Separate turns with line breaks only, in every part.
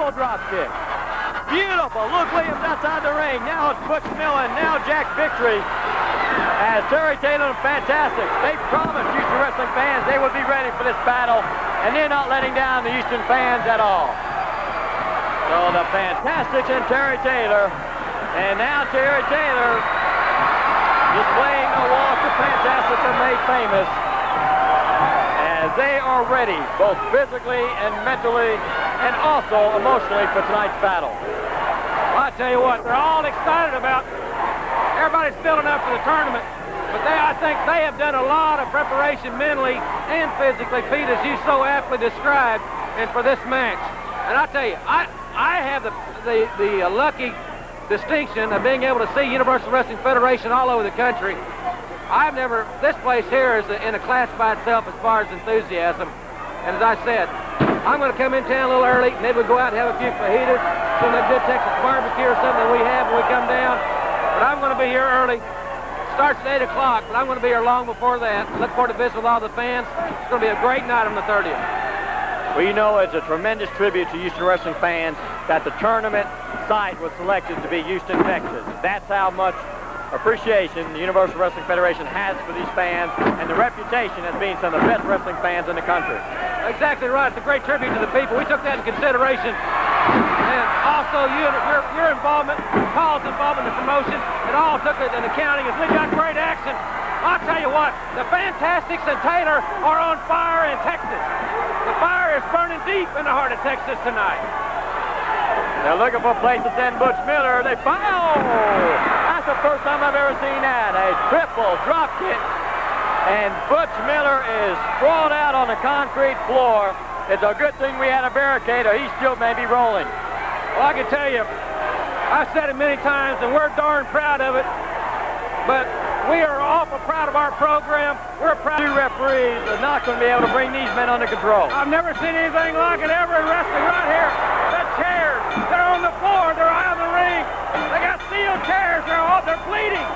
triple drop kick. Beautiful. Luke Williams outside the ring. Now it's Butch Miller. Now Jack Victory. As Terry Taylor and Fantastic. They promised Houston wrestling fans they would be ready for this battle, and they're not letting down the Houston fans at all. So the Fantastics and Terry Taylor. And now Terry Taylor displaying the walk the Fantastics are made famous. As they are ready, both physically and mentally, and also emotionally for tonight's battle.
Well, I tell you what, they're all excited about. Everybody's building up for the tournament, but I think they have done a lot of preparation mentally and physically, Pete, as you so aptly described, and for this match. And I tell you, I have the lucky distinction of being able to see Universal Wrestling Federation all over the country. This place here is in a class by itself as far as enthusiasm. And as I said, I'm going to come in town a little early, and then we'll go out and have a few fajitas, some of that good Texas barbecue or something that we have when we come down. But I'm going to be here early. Starts at 8 o'clock, but I'm going to be here long before that. Look forward to visit with all the fans. It's going to be a great night on the 30th.
Well, you know, it's a tremendous tribute to Houston wrestling fans that the tournament site was selected to be Houston, Texas. That's how much appreciation the Universal Wrestling Federation has for these fans, and the reputation as being some of the best wrestling fans in the country.
Exactly right. It's a great tribute to the people. We took that in consideration. And also your involvement, Paul's involvement in the promotion, it all took it in accounting as we got great action. I'll tell you what, the Fantastics and Taylor are on fire in Texas. The fire is burning deep in the heart of Texas tonight.
They're looking for a place to send Butch Miller. They foul! That's the first time I've ever seen that. A triple drop kick. And Butch Miller is sprawled out on the concrete floor. It's a good thing we had a barricade, or he still may be rolling.
Well, I can tell you, I've said it many times, and we're darn proud of it. But we are awful proud of our program. We're proud.
Two referees are not going to be able to bring these men under control.
I've never seen anything like it ever in wrestling right here. The chairs, they're on the floor, they're out of the ring. They got steel chairs, they're bleeding.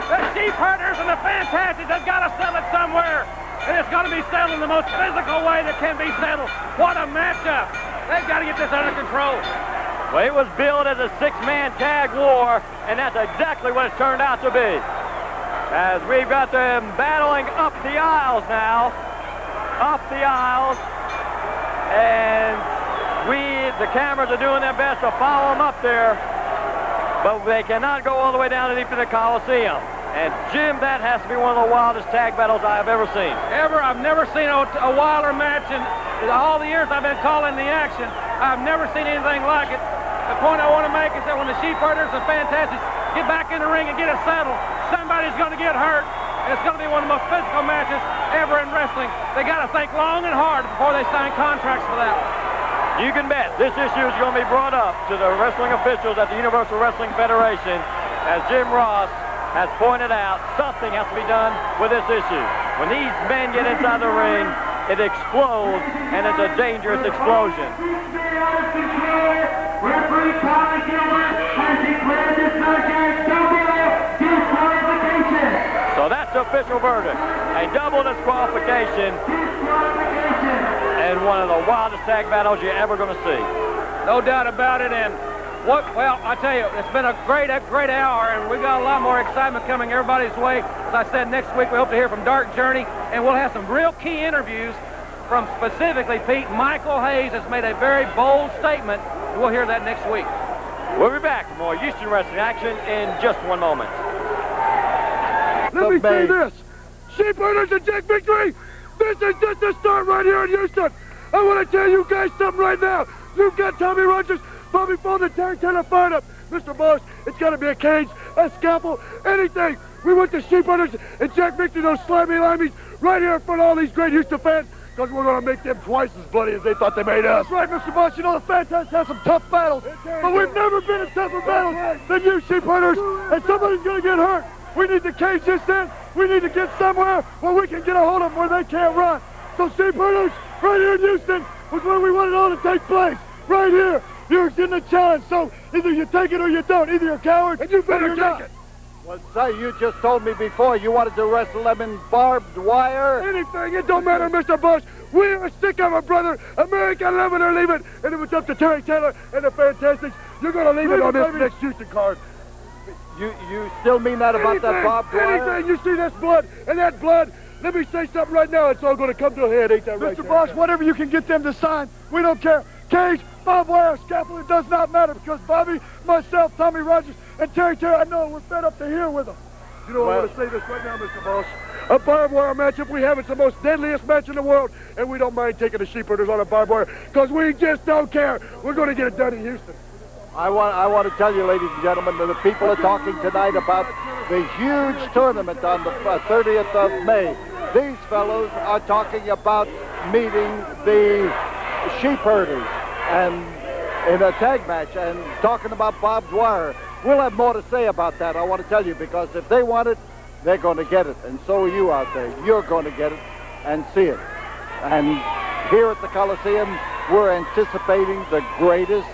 The Sheepherders and the Fantastics have got to settle it somewhere. And it's going to be settled in the most physical way that can be settled. What a matchup. They've got to get this under control.
Well, it was billed as a six-man tag war, and that's exactly what it's turned out to be. As we've got them battling up the aisles now. Up the aisles. And the cameras are doing their best to follow them up there. But they cannot go all the way down deep to the Coliseum. And Jim, that has to be one of the wildest tag battles I have ever seen.
I've never seen a wilder match in all the years I've been calling the action. I've never seen anything like it. The point I want to make is that when the Sheepherders and Fantastics get back in the ring and get it settled, somebody's going to get hurt. And it's going to be one of the most physical matches ever in wrestling. They got to think long and hard before they sign contracts for that.
You can bet this issue is going to be brought up to the wrestling officials at the Universal Wrestling Federation. As Jim Ross has pointed out, something has to be done with this issue. When these men get inside the ring, it explodes, and it's a dangerous explosion.
Referee Eddie Gilbert has declared this match as double disqualification.
So that's the official verdict. A double disqualification. And one of the wildest tag battles you're ever going to see.
No doubt about it. And well, I tell you, it's been a great hour, and we've got a lot more excitement coming everybody's way. As I said, next week we hope to hear from Dark Journey, and we'll have some real key interviews from specifically Pete. Michael Hayes has made a very bold statement. We'll hear that next week.
We'll be back for more Houston wrestling action in just one moment.
Let me say this. Sheepherders and Jack Victory, this is just the start right here in Houston. I want to tell you guys something right now. You've got Tommy Rogers, Bobby Phone, and Terry Taylor fired up. Mr. Boss, it's got to be a cage, a scalpel, anything. We want the Sheepherders and Jack Victory, those slimy limeys, right here in front of all these great Houston fans, because we're going to make them twice as bloody as they thought they made us. That's right, Mr. Boss. You know the Fantastics have some tough battles, but we've never been in tougher battles than you, Sheepherders, and somebody's going to get hurt. We need to cage this in. We need to get somewhere where we can get a hold of them where they can't run. So Sheepherders, right here in Houston, was where we want it all to take place. Right here. You're in the challenge, so either you take it or you don't. Either you're a coward, and you better take it.
Well, say, you just told me before you wanted to wrestle them in barbed wire.
Anything, it don't matter, Mr. Bush. We are sick of it, brother. America, live it or leave it. And if it's up to Terry Taylor and the Fantastics, you're going to leave it on this next Houston card.
You still mean that about that barbed wire?
Anything, you see this blood, and that blood, let me say something right now, it's all going to come to a head, ain't that right? Mr. Boss, whatever you can get them to sign, we don't care. Cage, barbed wire, scaffold, it does not matter, because Bobby, myself, Tommy Rogers, and Terry Taylor, I know we're fed up to here with them. You know, I want to say this right now, Mr. Boss. A barbed wire matchup we have, it's the most deadliest match in the world, and we don't mind taking the Sheepherders on a barbed wire, because we just don't care. We're going to get it done in Houston.
I want to tell you, ladies and gentlemen, that the people are talking tonight about the huge tournament on the 30th of May. These fellows are talking about meeting the Sheepherders and in a tag match and talking about barbed wire. We'll have more to say about that, I want to tell you, because if they want it, they're going to get it. And so are you out there. You're going to get it and see it. And here at the Coliseum, we're anticipating the greatest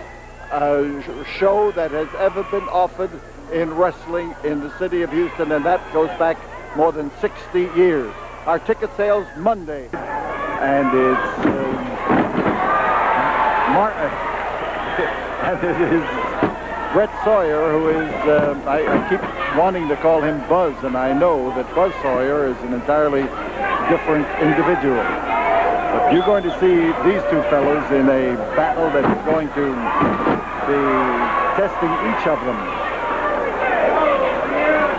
show that has ever been offered in wrestling in the city of Houston, and that goes back more than 60 years. Our ticket sales Monday, and it's and it is Brett Sawyer, who is I keep wanting to call him Buzz, and I know that Buzz Sawyer is an entirely different individual. But you're going to see these two fellows in a battle that is going to be testing each of them.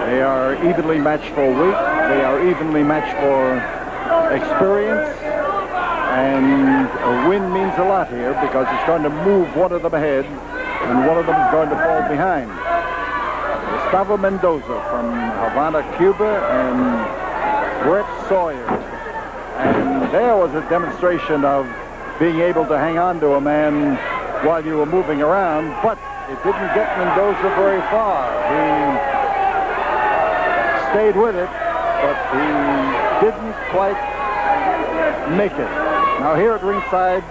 They are evenly matched for weight. They are evenly matched for experience. And a win means a lot here because it's going to move one of them ahead and one of them is going to fall behind. Gustavo Mendoza from Havana, Cuba, and Brett Sawyer. And there was a demonstration of being able to hang on to a man while you were moving around, but it didn't get Mendoza very far. He stayed with it, but he didn't quite make it. Now here at ringside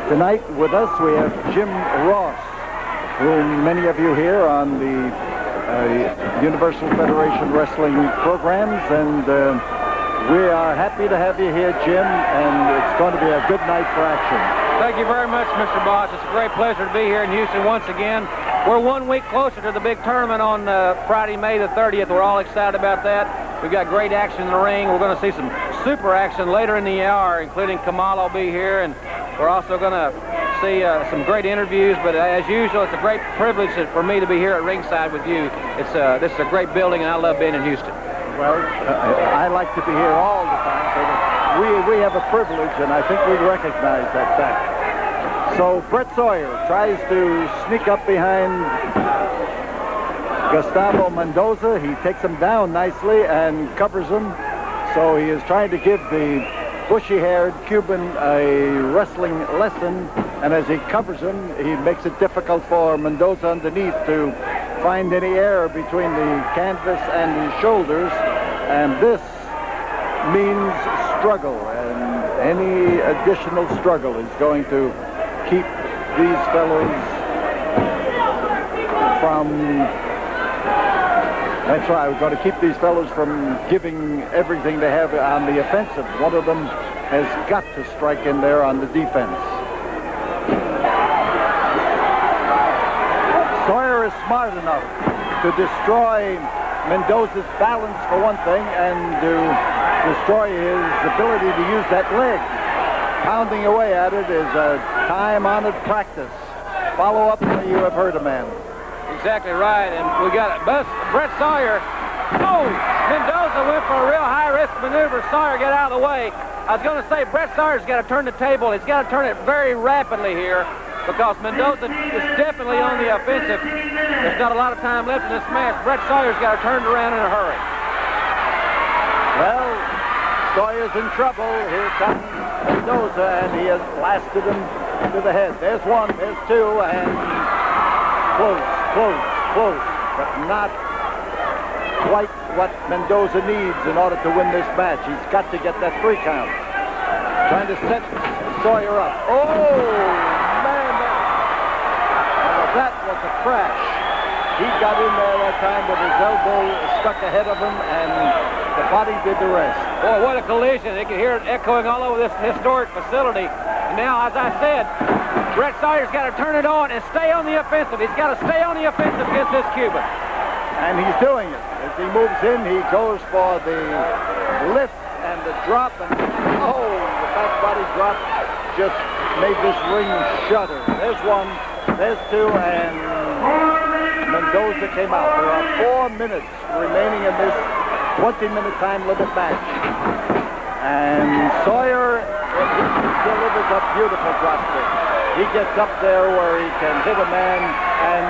tonight with us we have Jim Ross, whom many of you hear on the Universal Federation Wrestling programs, and we are happy to have you here, Jim, and it's going to be a good night for action.
Thank you very much, Mr. Boss. It's a great pleasure to be here in Houston once again. We're 1 week closer to the big tournament on Friday, May the 30th. We're all excited about that. We've got great action in the ring. We're going to see some super action later in the hour, including Kamala will be here, and we're also going to see some great interviews. But as usual, it's a great privilege for me to be here at ringside with you. This is a great building, and I love being in Houston.
Well, I like to be here all the time, so we have a privilege, and I think we recognize that fact. So Brett Sawyer tries to sneak up behind Gustavo Mendoza. He takes him down nicely and covers him. So he is trying to give the bushy-haired Cuban a wrestling lesson, and as he covers him, he makes it difficult for Mendoza underneath to find any air between the canvas and his shoulders, and this means struggle, and any additional struggle is going to keep these fellows from, that's right, we're going to keep these fellows from giving everything they have on the offensive. One of them has got to strike in there on the defense. Sawyer is smart enough to destroy Mendoza's balance for one thing, and to destroy his ability to use that leg. Pounding away at it is a time-honored practice. Follow up until you have hurt a man.
Exactly right, and we got it. Brett Sawyer. Oh, Mendoza went for a real high-risk maneuver. Sawyer got out of the way. I was going to say Brett Sawyer's got to turn the table. He's got to turn it very rapidly here, because Mendoza is definitely on the offensive. There's not a lot of time left in this match. Brett Sawyer's got to turn it around in a hurry.
Well, Sawyer's in trouble. Here comes Mendoza, and he has blasted him to the head. There's one, there's two, and close, but not quite what Mendoza needs in order to win this match. He's got to get that 3 count. Trying to set Sawyer up. Oh! That was a crash. He got in there that time with his elbow stuck ahead of him, and the body did the rest.
Boy, what a collision. You can hear it echoing all over this historic facility. And now, as I said, Brett Sawyer's got to turn it on and stay on the offensive. He's got to stay on the offensive against this Cuban.
And he's doing it. As he moves in, he goes for the lift and the drop, and oh, the back body drop just made this ring shudder. There's one, there's two, and Mendoza came out. There are 4 minutes remaining in this 20-minute time limit match. And Sawyer, he delivers a beautiful drop kick. He gets up there where he can hit a man and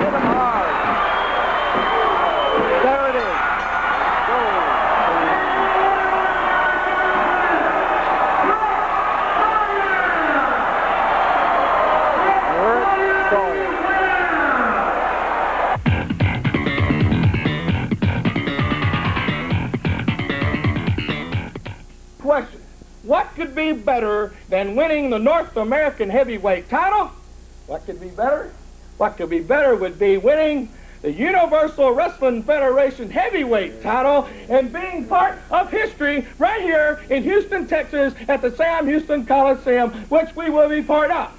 hit him hard. There it is.
Question: what could be better than winning the North American heavyweight title? What could be better? What could be better would be winning the Universal Wrestling Federation heavyweight title and being part of history right here in Houston, Texas at the Sam Houston Coliseum, which we will be part of.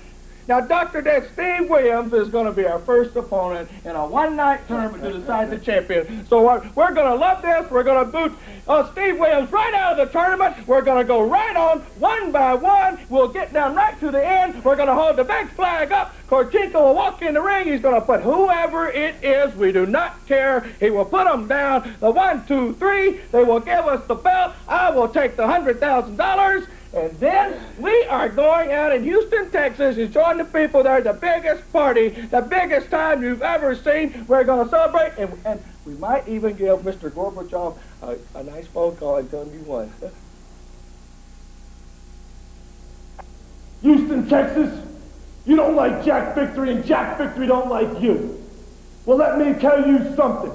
Now, Dr. That Steve Williams is going to be our first opponent in a one-night tournament to decide the champion. So we're going to love this. We're going to boot Steve Williams right out of the tournament. We're going to go right on one by one. We'll get down right to the end. We're going to hold the big flag up. Korchenko will walk in the ring. He's going to put whoever it is. We do not care. He will put them down. The 1, 2, 3. They will give us the belt. I will take the $100,000. And then we are going out in Houston, Texas, and showing the people there the biggest party, the biggest time you've ever seen. We're going to celebrate, and we might even give Mr. Gorbachev a nice phone call and tell him you won.
Houston, Texas, you don't like Jack Victory, and Jack Victory don't like you. Well, let me tell you something.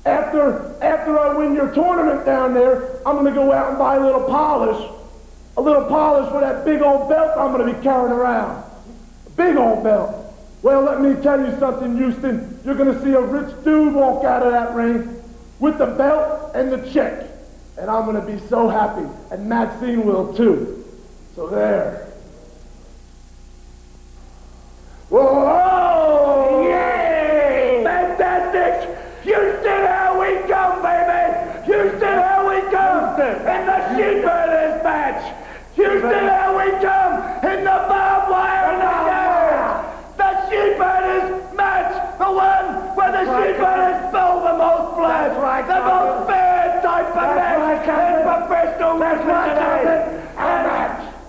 After I win your tournament down there, I'm going to go out and buy a little polish for that big old belt I'm going to be carrying around. A big old belt. Well, let me tell you something, Houston. You're going to see a rich dude walk out of that ring with the belt and the check. And I'm going to be so happy. And Maxine will too. So there. Whoa! Yay! Fantastic! Houston, here we come, baby! Houston, here we come! In the Sheepherders match! Houston, here we come! In the barbed wire match! The Sheepherders match! The one where the Sheepherders spill the most blood! The most fair type of match in professional wrestling today! And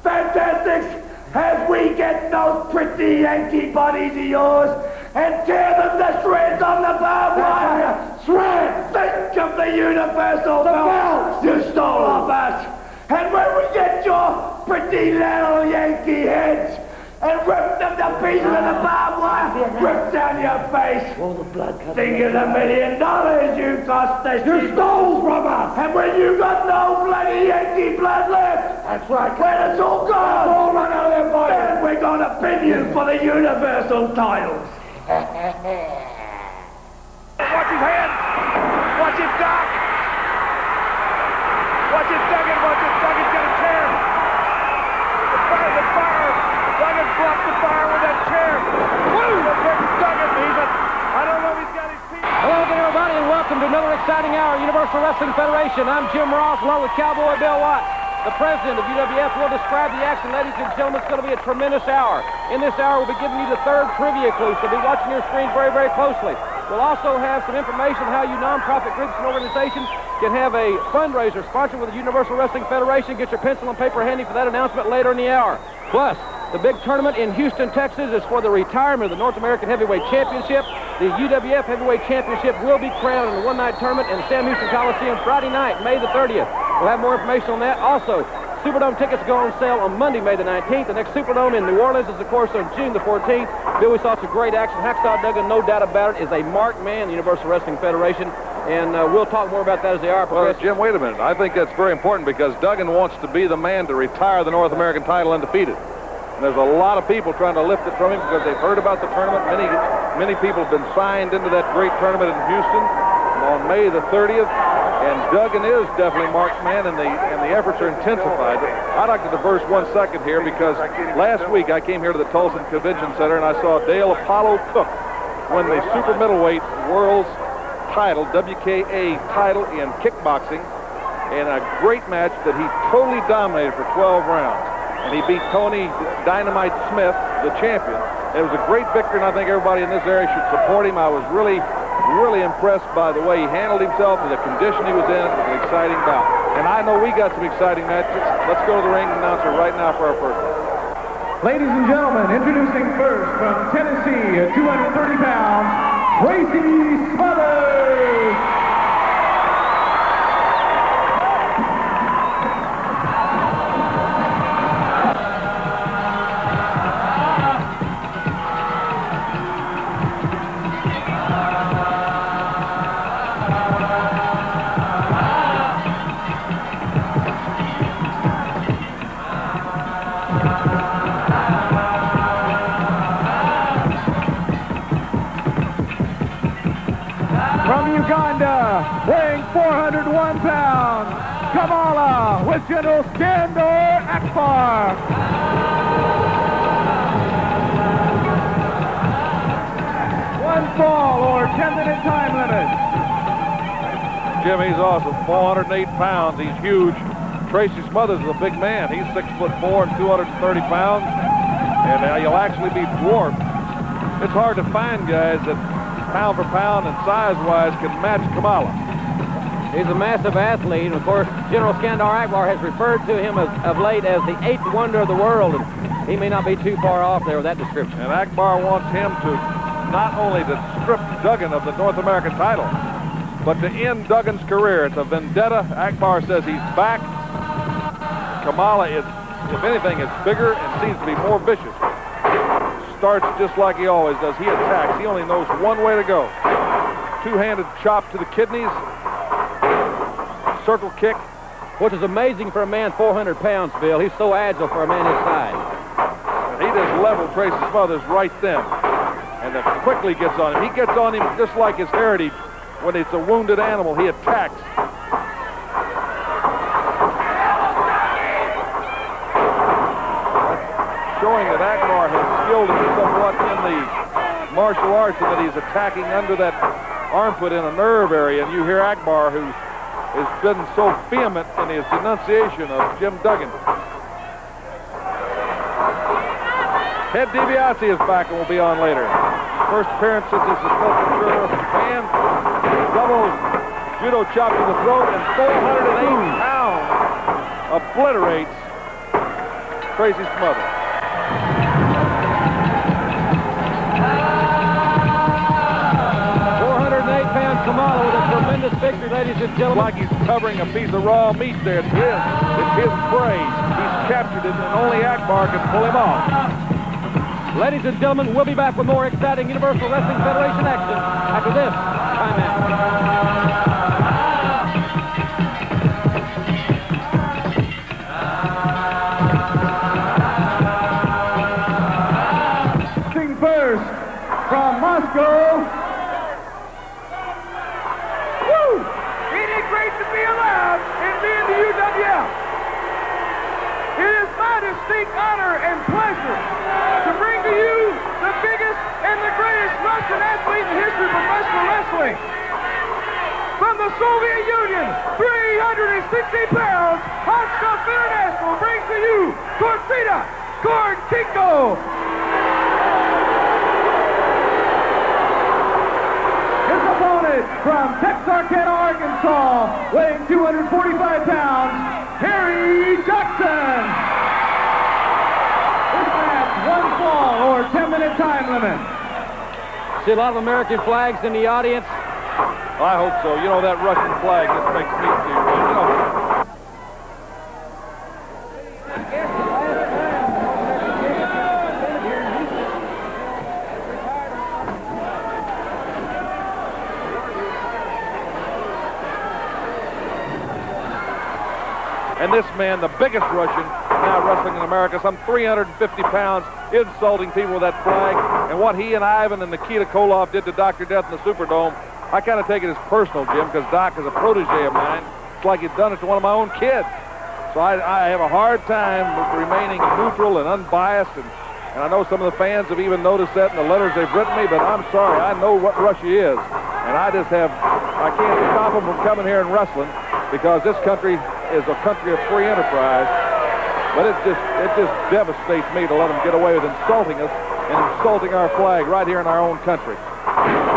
Fantastics, as we get those pretty Yankee bodies of yours and tear them to shreds on the barbed wire! Shreds! Think of the universal belt you stole off us! And when we get your pretty little Yankee heads and rip them to pieces of the barbed wire, rip down your face. Think of the $1 million you cost us. You stole from us. And when you got no bloody Yankee blood left, that's right. When it's all gone, all run out of their bodies, then we're gonna pin you for the universal titles.
Watch his hand! Watch his duck! Watch his Duggan! Watch his Duggan's got a chair! The fire! Duggan blocked the fire with that chair! Woo! Duggan, I don't know if he's got his feet.
Hello again, everybody, and welcome to another exciting hour of Universal Wrestling Federation. I'm Jim Ross, along with Cowboy Bill Watts. The president of UWF will describe the action. Ladies and gentlemen, it's going to be a tremendous hour. In this hour, we'll be giving you the third trivia clue, so be watching your screen very, very closely. We'll also have some information on how you nonprofit groups and organizations can have a fundraiser sponsored with the Universal Wrestling Federation. Get your pencil and paper handy for that announcement later in the hour. Plus, the big tournament in Houston, Texas is for the retirement of the North American Heavyweight Championship. The UWF Heavyweight Championship will be crowned in a one-night tournament in the Sam Houston Coliseum Friday night, May the 30th. We'll have more information on that. Also, Superdome tickets go on sale on Monday, May the 19th. The next Superdome in New Orleans is, of course, on June the 14th. Bill, we saw some great action. Hacksaw Duggan, no doubt about it, is a marked man in the Universal Wrestling Federation. And we'll talk more about that as the hour progresses.
Well, Jim, wait a minute. I think that's very important because Duggan wants to be the man to retire the North American title undefeated. And there's a lot of people trying to lift it from him because they've heard about the tournament. Many people have been signed into that great tournament in Houston on May the 30th. And Duggan is definitely marked man, and the efforts are intensified. I'd like to diverse 1 second here because last week I came here to the Tulsa Convention Center and I saw Dale Apollo Cook win the super middleweight world's title, WKA title in kickboxing, in a great match that he totally dominated for 12 rounds. And he beat Tony Dynamite Smith, the champion. It was a great victory, and I think everybody in this area should support him. I was really impressed by the way he handled himself and the condition he was in. It was an exciting bout. And I know we got some exciting matches. Let's go to the ring announcer right now for our first one.
Ladies and gentlemen, introducing first from Tennessee at 230 pounds, Tracy Smothers. Weighing 401 pounds, Kamala with General Skandor Akbar. One fall or 10-minute time limit.
Jim, he's awesome. 408 pounds. He's huge. Tracy Smothers is a big man. He's 6'4" and 230 pounds, and he'll actually be dwarfed. It's hard to find guys that pound for pound and size-wise can match Kamala.
He's a massive athlete, and of course, General Skandor Akbar has referred to him of late as the 8th wonder of the world, and he may not be too far off there with that description.
And Akbar wants him to not only to strip Duggan of the North American title, but to end Duggan's career. It's a vendetta. Akbar says he's back. Kamala is, if anything, is bigger and seems to be more vicious. Starts just like he always does. He attacks. He only knows one way to go. Two-handed chop to the kidneys. Circle kick.
Which is amazing for a man 400 pounds, Bill. He's so agile for a man his size.
And he just leveled Tracy Smothers right then. And then quickly gets on him. He gets on him just like his heritage. When it's a wounded animal, he attacks. Showing that Akbar has skilled somewhat in the martial arts and that he's attacking under that armpit in a nerve area. And you hear Akbar, who has been so vehement in his denunciation of Jim Duggan. Ted DiBiase is back and will be on later. First appearance since his suspension of Japan. Double judo chop to the throat, and 408 pounds obliterates Tracy Smothers.
408 pounds Kamala with a tremendous victory, ladies and gentlemen.
Like he's covering a piece of raw meat there. It's his prey. He's captured it, and only Akbar can pull him off.
Ladies and gentlemen, we'll be back with more exciting Universal Wrestling Federation action after this timeout.
First, from Moscow. Woo! Ain't it great to be alive and be in the UWF? It is my distinct honor and pleasure to bring to you the biggest and the greatest Russian athlete in the history of professional wrestling. From the Soviet Union, 360 pounds, Hot Stuff International brings to you Korstia Korchenko. From Texarkana, Arkansas, weighing 245 pounds, Harry Jackson. This match, one fall or 10-minute time limit.
See a lot of American flags in the audience.
I hope so. You know, that Russian flag just makes me feel. And this man, the biggest Russian, now wrestling in America, some 350 pounds, insulting people with that flag. And what he and Ivan and Nikita Koloff did to Dr. Death in the Superdome, I kind of take it as personal, Jim, because Doc is a protege of mine. It's like he'd done it to one of my own kids. So I have a hard time remaining neutral and unbiased, and I know some of the fans have even noticed that in the letters they've written me, but I'm sorry, I know what Russia is. And I can't stop them from coming here and wrestling, because this country is a country of free enterprise. But it just devastates me to let them get away with insulting us and insulting our flag right here in our own country.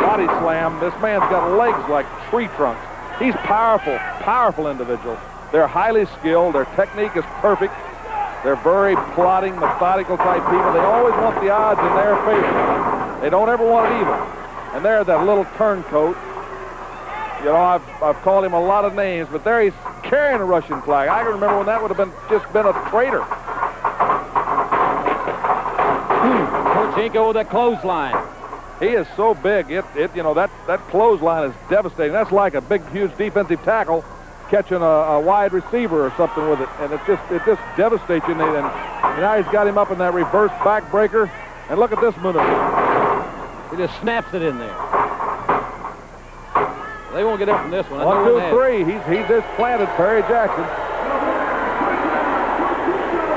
Body slam, this man's got legs like tree trunks. He's powerful, powerful individual. They're highly skilled. Their technique is perfect. They're very plodding, methodical type people. They always want the odds in their favor. They don't ever want it even. And they're that little turncoat. You know, I've called him a lot of names, but there he's carrying a Russian flag. I can remember when that would have just been a traitor.
Korchenko with a clothesline.
He is so big. You know, that clothesline is devastating. That's like a big, huge defensive tackle catching a wide receiver or something with it, and it just devastates you. And now he's got him up in that reverse backbreaker, and look at this maneuver.
He just snaps it in there. They won't get up from this one.
1, 2, 3. He's just planted Perry Jackson.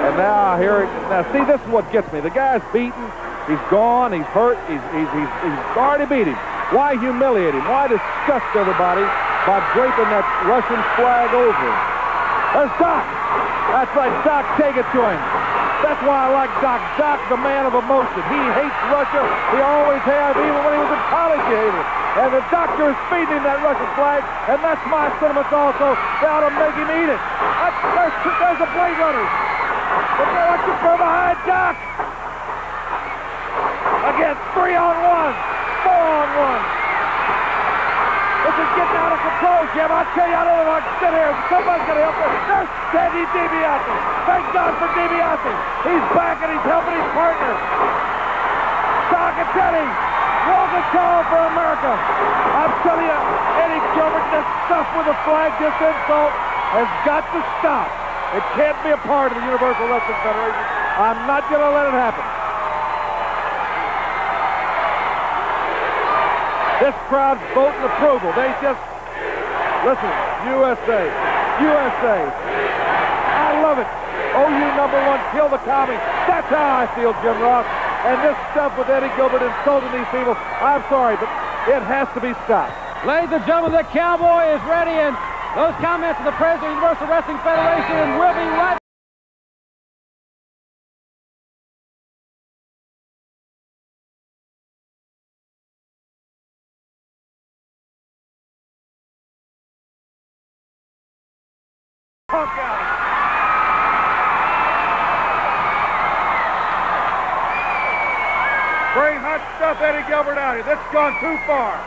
And now see, this is what gets me. The guy's beaten. He's gone. He's hurt. He's already beat him. Why humiliate him? Why disgust everybody by draping that Russian flag over him? There's Doc. That's right, Doc, take it to him. That's why I like Doc. Doc's the man of emotion. He hates Russia. He always has, even when he was in college, he hated it. And the doctor is feeding him that Russian flag, and that's my sentiments also. They ought to make him eat it. There's the Blade Runners. But they want to go behind Doc. Again, 3-on-1, 4-on-1. This is getting out of control, Jim. I tell you, I don't know if I can sit here. Somebody's going to help us. There's Eddie DiBiase. Thank God for DiBiase. He's back and he's helping his partner. Doc and Eddie. Walking call for America. I'm telling you, Eddie Gilbert, this stuff with the flag, this insult, has got to stop. It can't be a part of the Universal Wrestling Federation. I'm not going to let it happen. This crowd's voting approval. They just, listen, USA, USA. I love it. OU #1, kill the commie. That's how I feel, Jim Ross. And this stuff with Eddie Gilbert insulting these people, I'm sorry, but it has to be stopped.
Ladies and gentlemen, the Cowboy is ready, and those comments of the President of the Universal Wrestling Federation will be right.
Bring hot stuff Eddie Gilbert out here. This has gone too far.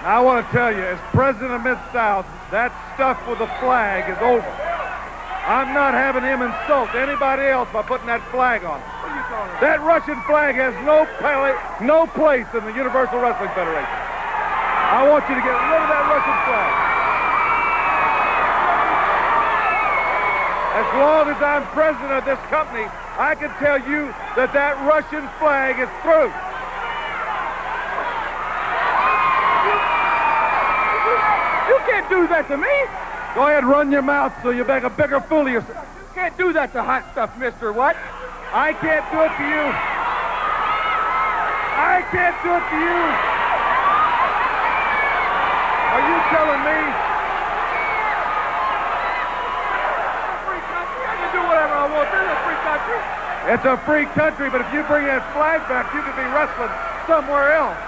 I want to tell you, as president of Mid-South, that stuff with the flag is over. I'm not having him insult anybody else by putting that flag on. What are you talking about? That Russian flag has no place in the Universal Wrestling Federation. I want you to get rid of that Russian flag. As long as I'm president of this company, I can tell you that that Russian flag is through. You can't do that to me. Go ahead, run your mouth so you make a bigger fool of yourself. You can't do that to hot stuff, Mr. What? I can't do it to you. I can't do it to you. Are you telling me? Free country. I can do whatever I want. This is a free country. It's a free country, but if you bring that flag back, you could be wrestling somewhere else.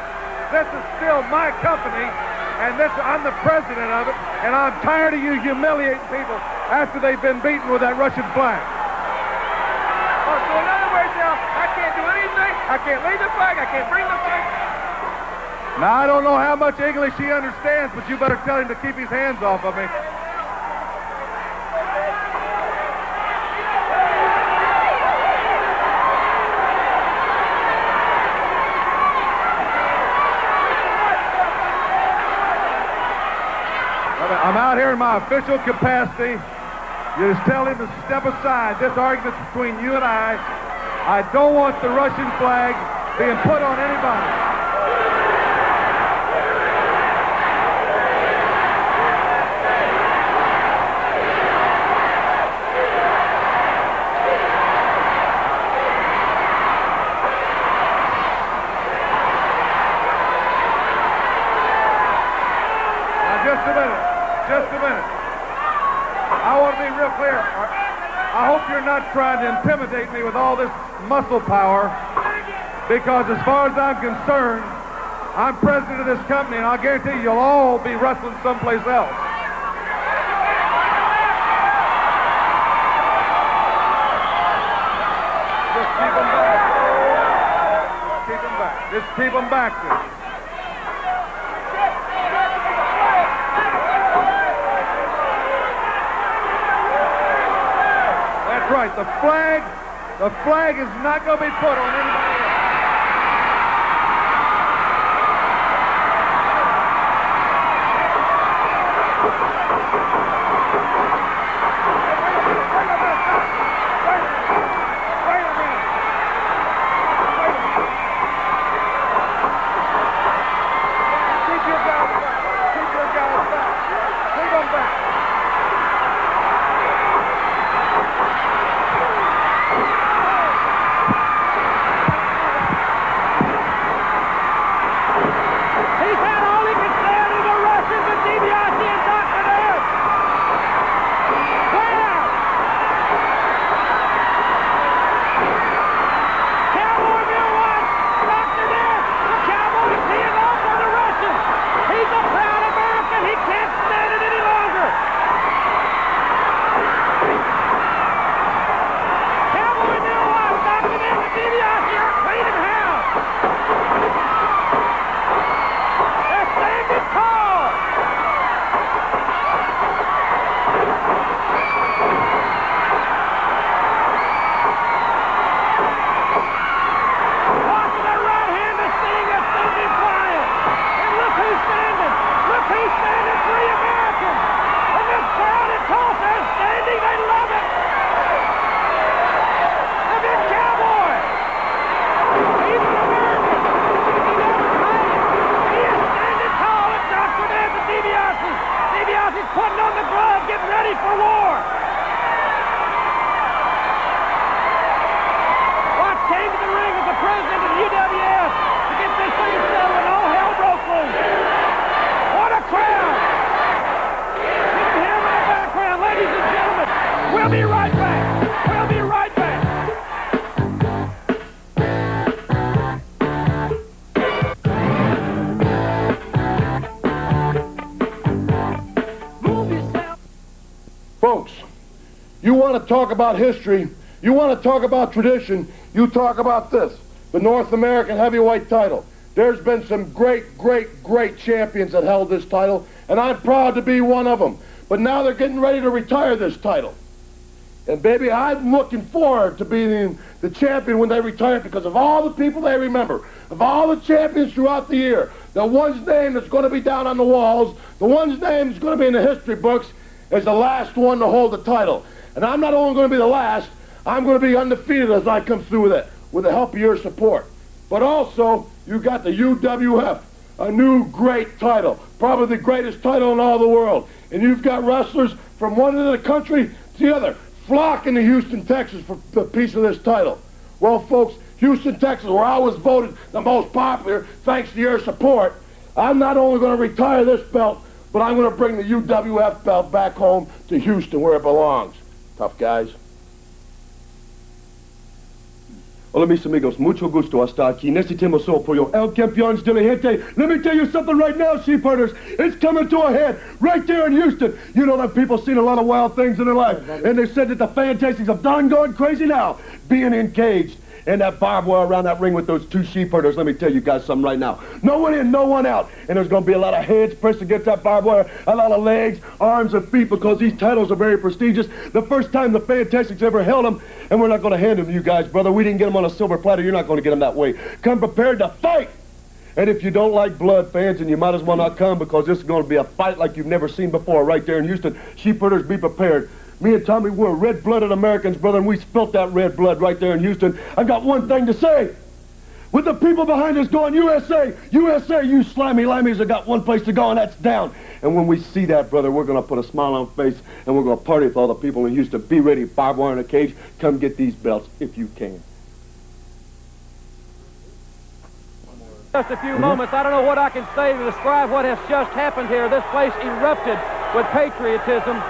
This is still my company.
And I'm the president of it, and I'm tired of you humiliating people after they've been beaten with that Russian flag.
Oh, so in other words now, I can't do anything, I can't leave the flag, I can't bring the flag.
Now, I don't know how much English he understands, but you better tell him to keep his hands off of me. I'm out here in my official capacity. You just tell him to step aside. This argument's between you and I. I don't want the Russian flag being put on anybody. Just a minute. I want to be real clear. I hope you're not trying to intimidate me with all this muscle power, because as far as I'm concerned, I'm president of this company, and I'll guarantee you'll all be wrestling someplace else. Just keep them back. Keep them back. Just keep them back there. Right, the flag is not going to be put on anybody else. Wait a minute. Keep your guys back. Keep your guys back. Keep them back. Putting on the glove, getting ready for war. Watts came to the ring as the president of the UWF to get this thing settled, and all hell broke loose. What a crowd! You can hear my background, ladies and gentlemen. We'll be right back. We'll be right back. Folks, you want to talk about history, you want to talk about tradition, you talk about this, the North American heavyweight title. There's been some great champions that held this title, and I'm proud to be one of them. But now they're getting ready to retire this title. And baby, I'm looking forward to being the champion when they retire it, because of all the people they remember, of all the champions throughout the year, the one's name that's going to be down on the walls, the one's name that's going to be in the history books, is the last one to hold the title. And I'm not only going to be the last, I'm going to be undefeated as I come through with it, with the help of your support. But also, you got the UWF, a new great title, probably the greatest title in all the world. And you've got wrestlers from one end of the country to the other, flocking to Houston, Texas for a piece of this title. Well, folks, Houston, Texas, where I was voted the most popular, thanks to your support, I'm not only going to retire this belt, but I'm going to bring the UWF belt back home to Houston where it belongs. Tough guys. Hola, mis amigos. Mucho gusto hasta aquí. Necesitamos apoyo. El campeón de la gente. Let me tell you something right now, Sheepherders. It's coming to a head right there in Houston. You know that people seen a lot of wild things in their life. And they said that the Fantastics have done gone crazy now, being engaged. And that barbed wire around that ring with those two sheepherders, let me tell you guys something right now. No one in, no one out. And there's going to be a lot of heads pressed against that barbed wire, a lot of legs, arms, and feet, because these titles are very prestigious. The first time the Fantastics ever held them, and we're not going to hand them to you guys, brother. We didn't get them on a silver platter. You're not going to get them that way. Come prepared to fight. And if you don't like blood, fans, then you might as well not come, because this is going to be a fight like you've never seen before right there in Houston. Sheepherders, be prepared. Me and Tommy, we're red-blooded Americans, brother, and we spilt that red blood right there in Houston. I've got one thing to say. With the people behind us going, USA, USA, you slimy limeys have got one place to go, and that's down. And when we see that, brother, we're going to put a smile on our face, and we're going to party with all the people in Houston. Be ready, barbed wire in a cage. Come get these belts if you can.
Just a few moments. I don't know what I can say to describe what has just happened here. This place erupted with patriotism.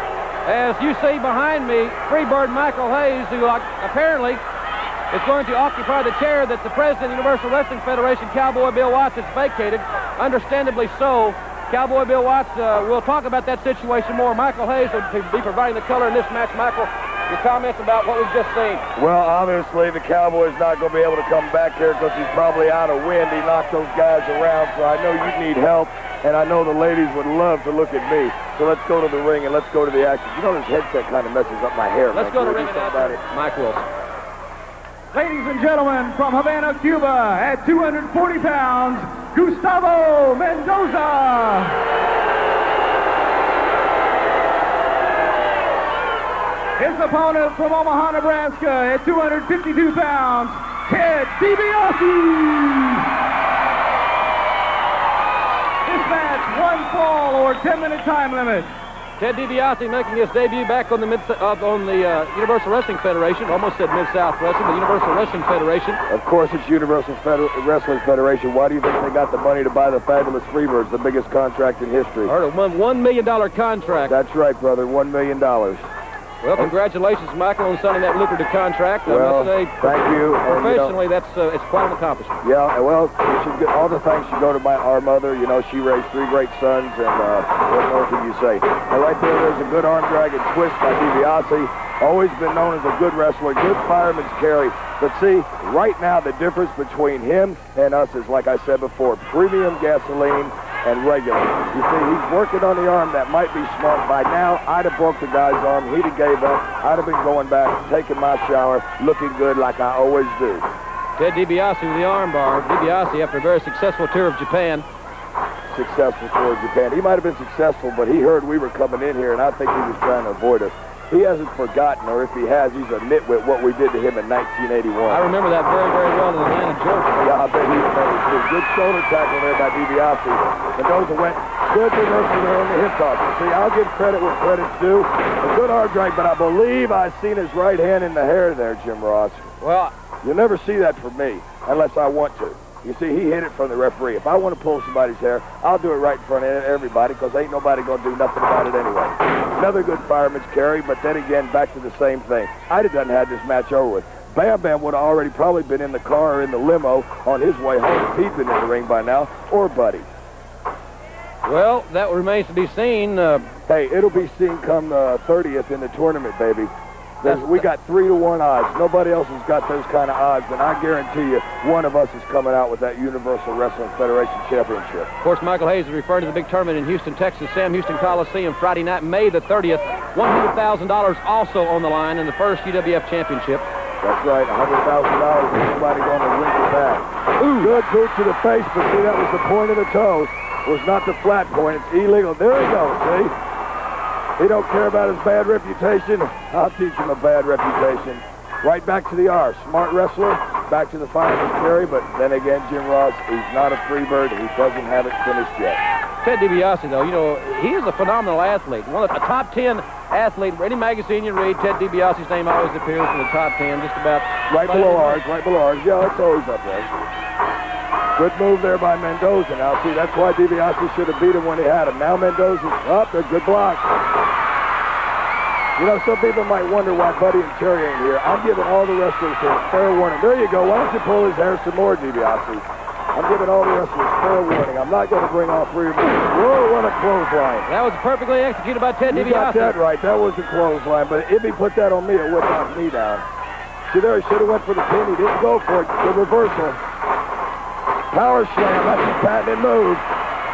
As you see behind me, Freebird Michael Hayes, who apparently is going to occupy the chair that the president of the Universal Wrestling Federation, Cowboy Bill Watts, has vacated. Understandably so. Cowboy Bill Watts, we'll talk about that situation more. Michael Hayes will be providing the color in this match. Michael, your comments about what we've just seen.
Well, obviously, the Cowboy's not going to be able to come back here because he's probably out of wind. He knocked those guys around, so I know you need help. And I know the ladies would love to look at me. So let's go to the ring and let's go to the action. You know, this headset kind of messes up my hair.
Let's go to the ring about it. Mike Wilson.
Ladies and gentlemen, from Havana, Cuba, at 240 pounds, Gustavo Mendoza. His opponent from Omaha, Nebraska, at 252 pounds, Ted DiBiase. One fall or 10-minute time limit.
Ted DiBiase making his debut back on the Universal Wrestling Federation. Almost said Mid-South Wrestling, the Universal Wrestling Federation.
Of course, it's Universal Wrestling Federation. Why do you think they got the money to buy the fabulous Freebirds, the biggest contract in history?
Heard of $1 million contract.
That's right, brother. $1 million.
Well, congratulations, Michael, on signing that lucrative contract.
Well,
I must say,
thank you.
Professionally, it's quite an accomplishment.
Yeah, well, you should get all the thanks should go to our mother. You know, she raised 3 great sons, and what more can you say? Now, right there's a good arm drag and twist by DiBiase. Always been known as a good wrestler, good fireman's carry. But see, right now, the difference between him and us is, like I said before, premium gasoline and regular. You see, he's working on the arm that might be smart. By now, I'd have broke the guy's arm. He'd have gave up. I'd have been going back, taking my shower, looking good like I always do.
Ted DiBiase with the arm bar. DiBiase, after a very successful tour of Japan.
Successful tour of Japan. He might have been successful, but he heard we were coming in here, and I think he was trying to avoid us. He hasn't forgotten, or if he has, he's a nitwit, what we did to him in 1981.
I remember that very, very well in Atlanta, Georgia.
Yeah, I bet he remembers too. Good shoulder tackle there by DiBiase. Mendoza went good reversal there on the hip toss. See, I'll give credit where credit's due. A good arm drag, but I believe I've seen his right hand in the hair there, Jim Ross.
Well,
you'll never see that from me, unless I want to. You see, he hit it from the referee. If I want to pull somebody's hair, I'll do it right in front of everybody, because ain't nobody going to do nothing about it anyway. Another good fireman's carry, but then again, back to the same thing. I'd have done had this match over with. Bam Bam would have already probably been in the car or in the limo on his way home if he'd been in the ring by now, or Buddy.
Well, that remains to be seen.
Hey, it'll be seen come the 30th in the tournament, baby. We got 3-to-1 odds. Nobody else has got those kind of odds, and I guarantee you one of us is coming out with that Universal Wrestling Federation Championship.
Of course, Michael Hayes is referring to the big tournament in Houston, Texas, Sam Houston Coliseum, Friday night, May the 30th. $100,000 also on the line in the first UWF Championship.
That's right, $100,000. Nobody going to wink at that. Ooh. Good boot to the face, but see, that was the point of the toe. Was not the flat point. It's illegal. There he goes, see? He don't care about his bad reputation. I'll teach him a bad reputation. Right back to the R. Smart wrestler, back to the fireman's carry, but then again, Jim Ross, he's not a freebird. He doesn't have it finished yet.
Ted DiBiase, though, you know, he is a phenomenal athlete. One of the top 10 athlete. Any magazine you read, Ted DiBiase's name always appears in the top 10, just about.
Right below ours, right below ours. Yeah, it's always up there. Good move there by Mendoza. Now, see, that's why DiBiase should have beat him when he had him. Now Mendoza's up. A good block. You know, some people might wonder why Buddy and Terry ain't here. I'm giving all the wrestlers here fair warning. There you go. Why don't you pull his hair some more, DiBiase? I'm giving all the wrestlers fair warning. I'm not going to bring all three of them. Whoa, what a clothesline.
That was perfectly executed by Ted DiBiase.
You got that right. That was a clothesline. But if he put that on me, it would knock me down. See there, he should have went for the pin. He didn't go for it. The reversal. Power slam. That's a patented move.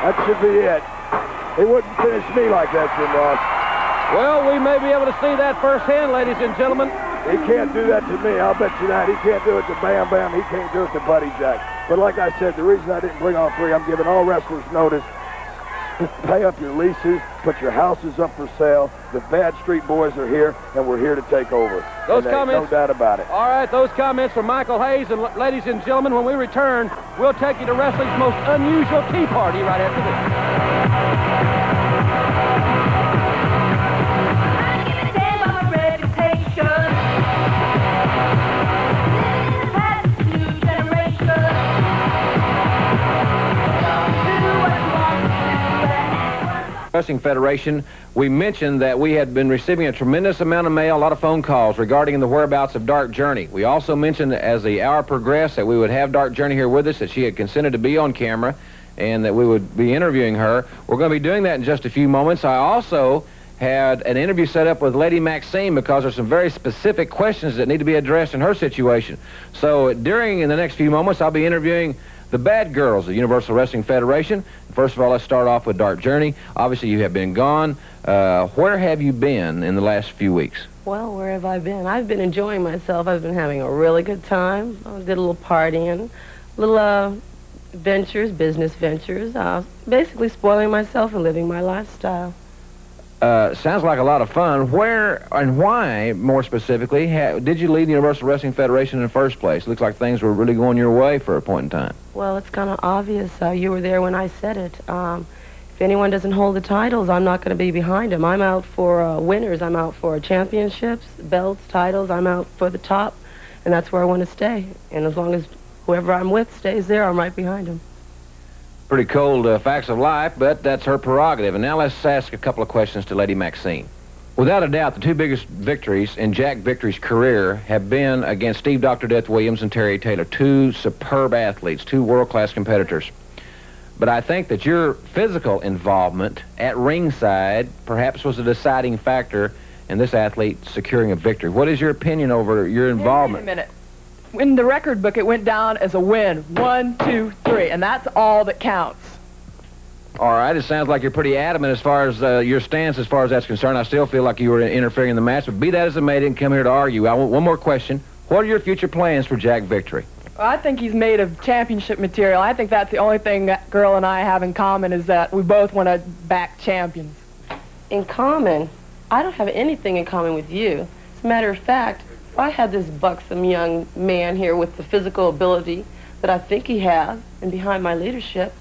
That should be it. He wouldn't finish me like that, Jim Ross.
Well, we may be able to see that firsthand, ladies and gentlemen.
He can't do that to me, I'll bet you that. He can't do it to Bam Bam. He can't do it to Buddy Jack. But like I said, the reason I didn't bring all three, I'm giving all wrestlers notice. Pay up your leases, put your houses up for sale. The Bad Street Boys are here, and we're here to take over.
Those comments,
no doubt about it.
All right, those comments from Michael Hayes. And ladies and gentlemen, when we return, we'll take you to wrestling's most unusual tea party right after this. Wrestling Federation, we mentioned that we had been receiving a tremendous amount of mail, a lot of phone calls regarding the whereabouts of Dark Journey. We also mentioned as the hour progressed that we would have Dark Journey here with us, that she had consented to be on camera, and that we would be interviewing her. We're going to be doing that in just a few moments. I also had an interview set up with Lady Maxine because there's some very specific questions that need to be addressed in her situation. So in the next few moments, I'll be interviewing the bad girls of the Universal Wrestling Federation. First of all, let's start off with Dark Journey. Obviously, you have been gone. Where have you been in the last few weeks?
Well, where have I been? I've been enjoying myself. I've been having a really good time. I did a little partying, little ventures, business ventures, basically spoiling myself and living my lifestyle.
Sounds like a lot of fun. Where and why, more specifically, did you leave the Universal Wrestling Federation in the first place? Looks like things were really going your way for a point in time.
Well, it's kind of obvious. You were there when I said it. If anyone doesn't hold the titles, I'm not going to be behind them. I'm out for winners. I'm out for championships, belts, titles. I'm out for the top, and that's where I want to stay. And as long as whoever I'm with stays there, I'm right behind them.
Pretty cold facts of life, but that's her prerogative. And now let's ask a couple of questions to Lady Maxine. Without a doubt, the two biggest victories in Jack Victory's career have been against Steve Dr. Death Williams and Terry Taylor, two superb athletes, two world-class competitors. But I think that your physical involvement at ringside perhaps was a deciding factor in this athlete securing a victory. What is your opinion over your involvement?
Wait a minute. In the record book, it went down as a win. 1, 2, 3, and that's all that counts.
All right, it sounds like you're pretty adamant as far as your stance as far as that's concerned. I still feel like you were interfering in the match, but be that as it may, I didn't come here to argue. I want one more question. What are your future plans for Jack Victory?
Well, I think he's made of championship material. I think that's the only thing that girl and I have in common is that we both want to back champions.
In common? I don't have anything in common with you. As a matter of fact, if I had this buxom young man here with the physical ability that I think he has, and behind my leadership,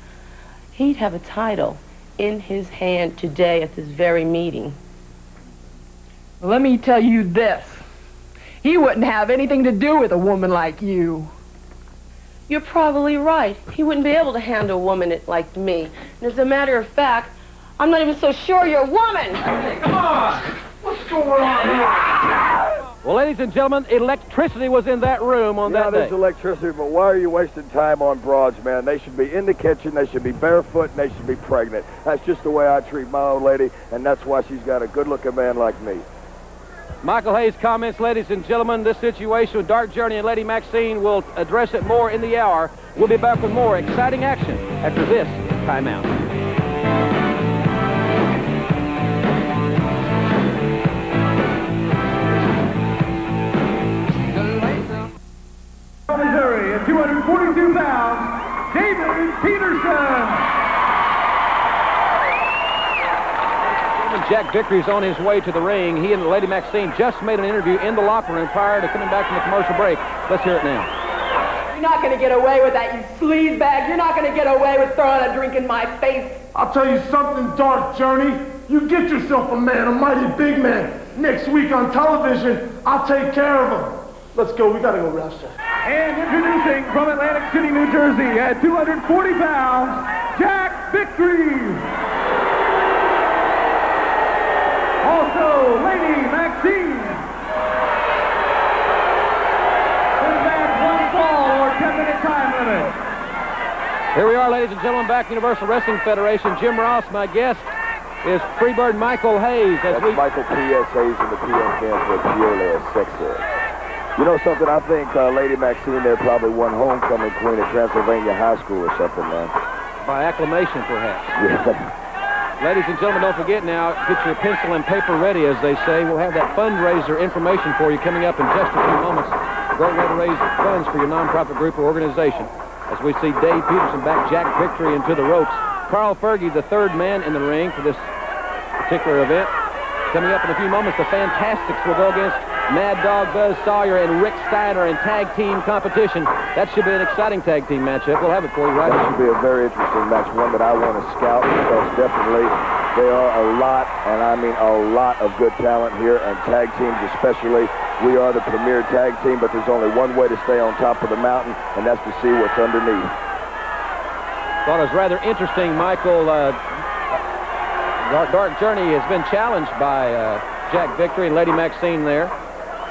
he'd have a title in his hand today at this very meeting.
Well, let me tell you this. He wouldn't have anything to do with a woman like you.
You're probably right. He wouldn't be able to handle a woman like me. And as a matter of fact, I'm not even so sure you're a woman.
Hey, come on! What's going on here?
Well, ladies and gentlemen, electricity was in that room on that day.
Yeah, there's electricity, but why are you wasting time on broads, man? They should be in the kitchen, they should be barefoot, and they should be pregnant. That's just the way I treat my old lady, and that's why she's got a good-looking man like me.
Michael Hayes comments, ladies and gentlemen, this situation with Dark Journey and Lady Maxine, will address it more in the hour. We'll be back with more exciting action after this timeout.
Missouri at 242 pounds, David Peterson.
Jack Victory's on his way to the ring. He and Lady Maxine just made an interview in the locker room prior to coming back from the commercial break. Let's hear it now.
You're not going to get away with that, you sleaze bag. You're not going to get away with throwing a drink in my face.
I'll tell you something, Dark Journey. You get yourself a man, a mighty big man. Next week on television, I'll take care of him. Let's go. We got to go wrestle.
And introducing from Atlantic City, New Jersey at 240 pounds, Jack Victory. Also, Lady Maxine. Maxine. This man's one fall or 10-minute time limit.
Here we are, ladies and gentlemen, back Universal Wrestling Federation. Jim Ross, my guest, is Freebird Michael Hayes.
That's Michael P.S. Hayes, and the P.S. stands for Purely Sexy. You know something? I think Lady Maxine there probably won homecoming queen at Transylvania High School or something, man.
By acclamation, perhaps.
Yeah.
Ladies and gentlemen, don't forget now, get your pencil and paper ready, as they say. We'll have that fundraiser information for you coming up in just a few moments. Great way to raise funds for your nonprofit group or organization. As we see Dave Peterson back Jack Victory into the ropes. Carl Fergie, the third man in the ring for this particular event. Coming up in a few moments, the Fantastics will go against Mad Dog Buzz Sawyer and Rick Steiner in tag team competition. That should be an exciting tag team matchup. We'll have it for you right now.
That should be a very interesting match, one that I want to scout, because definitely there are a lot, and I mean a lot of good talent here, and tag teams especially. We are the premier tag team, but there's only one way to stay on top of the mountain, and that's to see what's underneath.
Thought it was rather interesting, Michael. Dark Journey has been challenged by Jack Victory and Lady Maxine there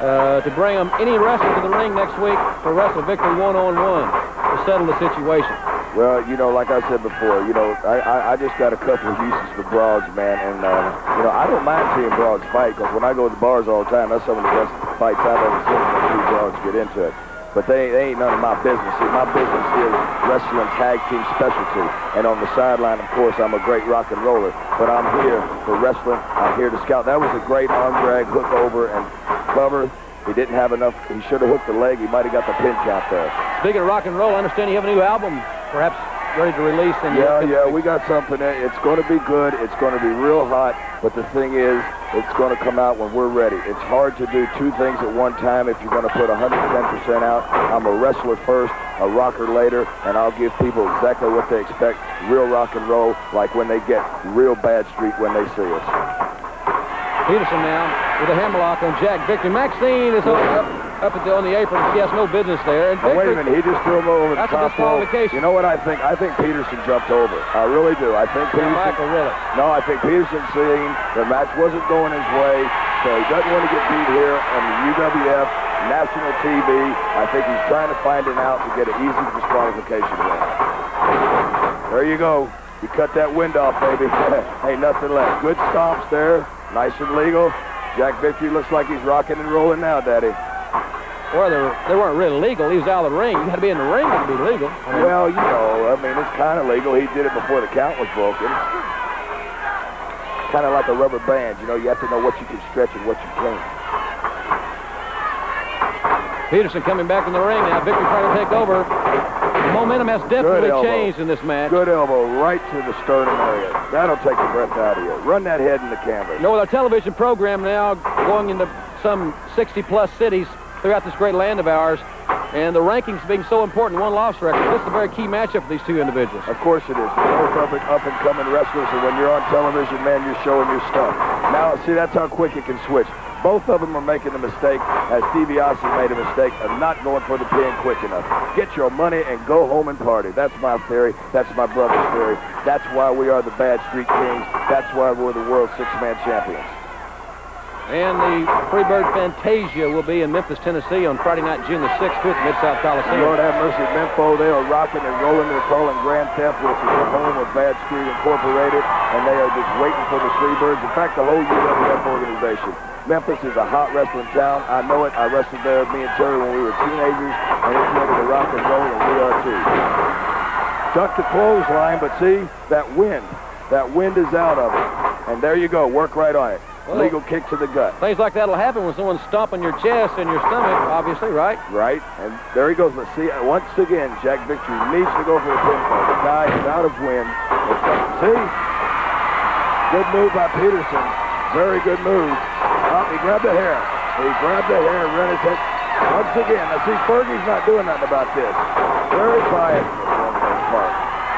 to bring them any wrestler to the ring next week for Wrestle Victory one-on-one to settle the situation.
Well, you know, like I said before, you know, I just got a couple of uses for broads, man, and, you know, I don't mind seeing broads fight, because when I go to the bars all the time, that's some of the best fights I've ever seen when two broads get into it. But they ain't none of my business. See, my business is wrestling tag team specialty. And on the sideline, of course, I'm a great rock and roller. But I'm here for wrestling. I'm here to scout. That was a great arm drag, hook over, and cover. He didn't have enough. He should have hooked the leg. He might have got the pin count there.
Speaking of rock and roll, I understand you have a new album, perhaps ready to release.
Yeah, we got something there. It's going to be good. It's going to be real hot. But the thing is, it's going to come out when we're ready. It's hard to do two things at one time if you're going to put 110% out. I'm a wrestler first, a rocker later, and I'll give people exactly what they expect, real rock and roll, like when they get real bad street when they see us.
Peterson now with a hammerlock on Jack Victory. Maxine is up on the apron. He has no business there. And
Victory, wait a minute, he just threw him over the top.
That's a disqualification.
You know what I think? I think Peterson jumped over. I really do. I think Peterson.
Michael, really?
No, I think Peterson seeing the match wasn't going his way, so he doesn't want to get beat here on the UWF national TV. I think he's trying to find an out to get an easy disqualification win. There you go. You cut that wind off, baby. Ain't nothing left. Good stomps there. Nice and legal. Jack Victory looks like he's rocking and rolling now, Daddy.
Well, they weren't really legal. He was out of the ring. You had to be in the ring to be legal.
Well, you know, I mean, it's kind of legal. He did it before the count was broken. Kind of like a rubber band. You know, you have to know what you can stretch and what you can't.
Peterson coming back in the ring now. Victory trying to take over. The momentum has definitely changed in this match.
Good elbow right to the sternum area. That'll take the breath out of you. Run that head in the canvas.
You know, with our television program now going into some 60-plus cities throughout this great land of ours, and the rankings being so important, one-loss record, this is a very key matchup for these two individuals.
Of course it is. They're both up-and-coming wrestlers, and when you're on television, man, you're showing your stuff. Now, see, that's how quick it can switch. Both of them are making the mistake, as DiBiase made a mistake of not going for the pin quick enough. Get your money and go home and party. That's my theory. That's my brother's theory. That's why we are the Bad Street Kings. That's why we're the World Six-Man Champions.
And the Freebird Fantasia will be in Memphis, Tennessee on Friday night, June the 6th, at Mid-South Coliseum.
Lord have mercy, Memphis. They are rocking and rolling. They're calling Grand Theft, which is the home of Bad Street Incorporated, and they are just waiting for the Sheepherders. In fact, the whole UWF organization. Memphis is a hot wrestling town. I know it. I wrestled there, me and Terry, when we were teenagers, and it's ready to rock and roll, and we are too. Duck the clothesline, but see, that wind is out of it. And there you go. Work right on it. Well, legal kick to the gut.
Things like that will happen when someone's stomping your chest and your stomach, obviously, right?
Right. And there he goes. But see, once again, Jack Victory needs to go for the pinfall. The guy is out of wind. See? Good move by Peterson. Very good move. He grabbed the hair. He grabbed the hair and ran his head. Once again, now see, Fergie's not doing nothing about this. Very quiet.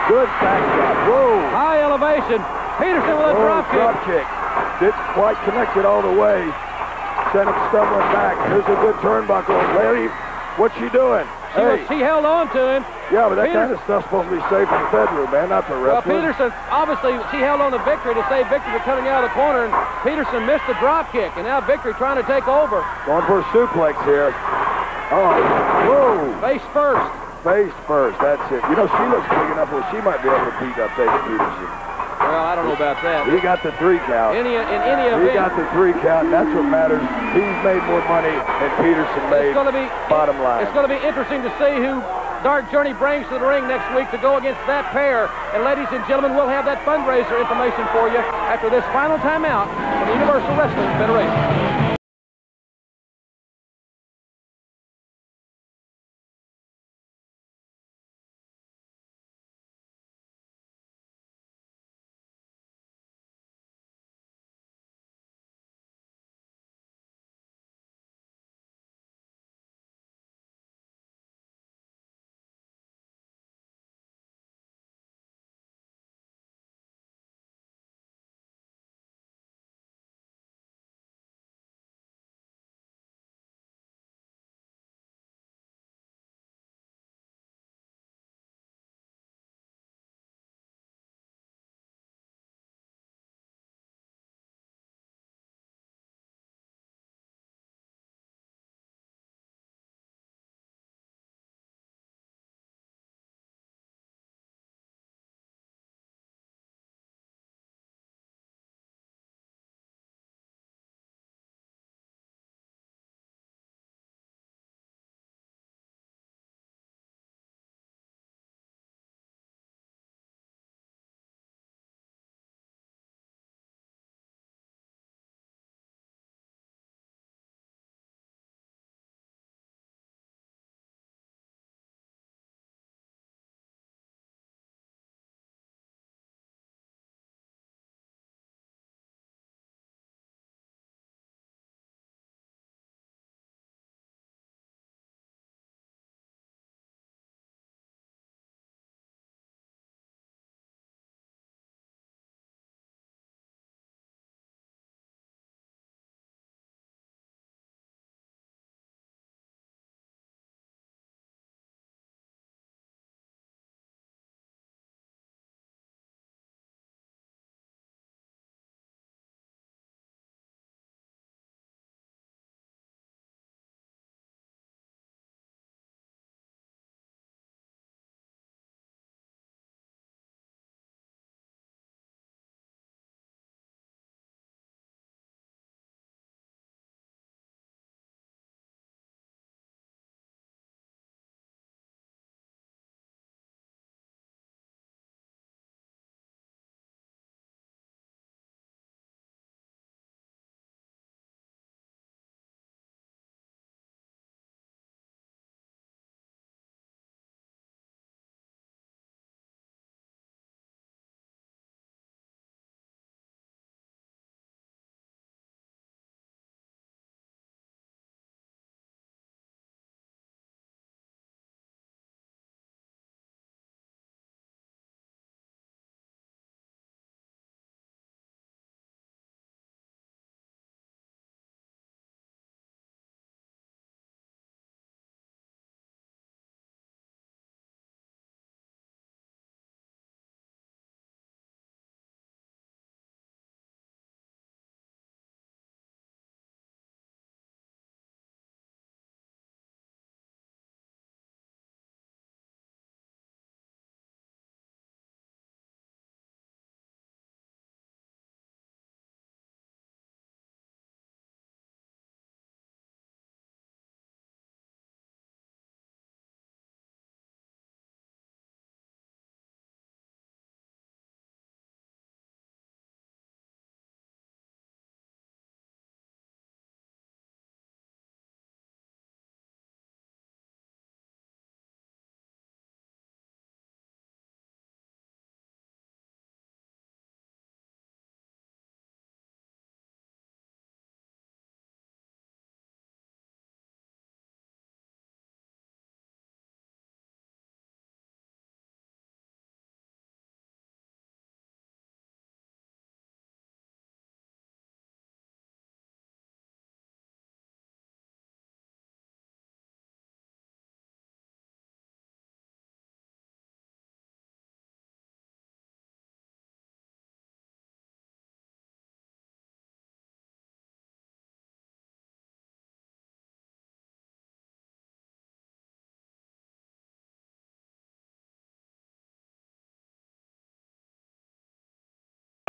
Good back shot. Whoa.
High elevation. Peterson with a drop
kick. Didn't quite connect it all the way. Sent him stumbling back. Here's a good turnbuckle. Larry, what's she doing?
She held on to him.
Yeah, but that kind of stuff's supposed to be safe in the bedroom, man, not the
Well,
wrestling.
Peterson, obviously, she held on to Victory to save Victory from coming out of the corner, and Peterson missed the drop kick, and now Victory trying to take over.
Going for a suplex here. Oh, whoa.
Face first.
Face first, that's it. You know, she looks big enough where she might be able to beat up David Peterson.
Well, I don't know about that.
He got the 3 count.
In any event.
He got the 3 count, and that's what matters. He's made more money than Peterson made, bottom line.
It's going to be interesting to see who Dark Journey brings to the ring next week to go against that pair. And ladies and gentlemen, we'll have that fundraiser information for you after this final timeout from the Universal Wrestling Federation.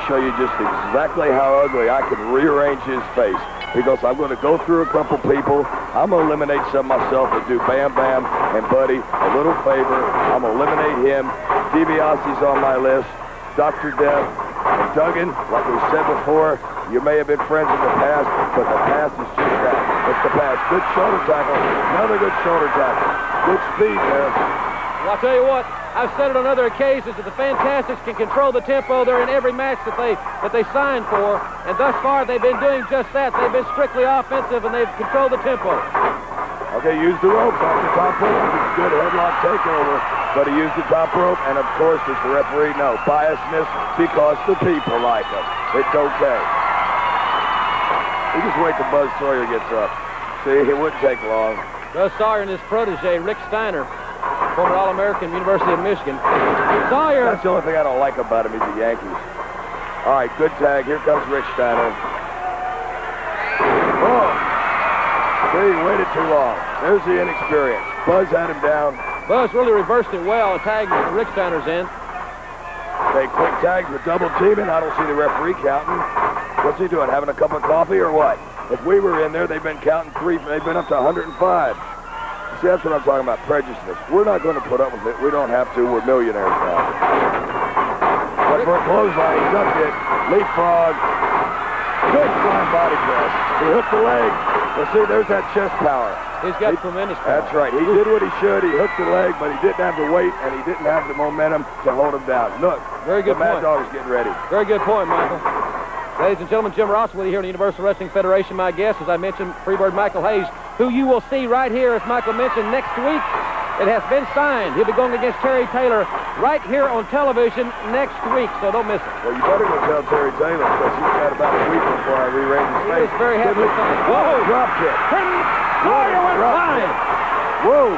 show you just exactly how ugly I can rearrange his face. Because I'm going to go through a couple people. I'm going to eliminate some myself and do Bam Bam and Buddy a little favor. I'm going to eliminate him. DiBiase's on my list. Dr. Death and Duggan, like we said before, you may have been friends in the past, but the past is just that. It's the past. Good shoulder tackle. Another good shoulder tackle. Good speed there.
Well, I'll tell you what, I've said it on other occasions that the Fantastics can control the tempo. They're in every match that they signed for, and thus far they've been doing just that. They've been strictly offensive, and they've controlled the tempo.
Okay, use the ropes off the top rope. It's a good headlock takeover, but he used the top rope, and of course, as the referee knows, biasness because the people like him. It's okay. You just wait till Buzz Sawyer gets up. See, it wouldn't take long.
Buzz Sawyer and his protege, Rick Steiner, former All-American, University of Michigan. Sawyer.
That's the only thing I don't like about him. He's the Yankees. All right, good tag. Here comes Rick Steiner. Oh. See, he waited too long. There's the inexperience. Buzz had him down.
Buzz really reversed it well and tagged Rick Steiner's in.
They quick tags with double teaming. I don't see the referee counting. What's he doing, having a cup of coffee or what? If we were in there, they've been counting three. They've been up to 105. See, that's what I'm talking about, prejudice. We're not going to put up with it. We don't have to. We're millionaires now. But for a clothesline, he ducked it. Leapfrog. Good flying body press. He hooked the leg. Well, see, there's that chest power.
He's got tremendous power.
That's right. He did what he should. He hooked the leg, but he didn't have the weight, and he didn't have the momentum to hold him down. Look,
very good
the Mad
point.
Dog is getting ready.
Very good point, Michael. Ladies and gentlemen, Jim Ross with you here in the Universal Wrestling Federation. My guest, as I mentioned, Freebird Michael Hayes, who you will see right here, as Michael mentioned, next week. It has been signed. He'll be going against Terry Taylor right here on television next week, so don't miss it.
Well, you better go tell Terry Taylor, because he's got about a week before I rearrange his face.
He's very happy.
Whoa, drop kick.
Sawyer went flying.
Whoa.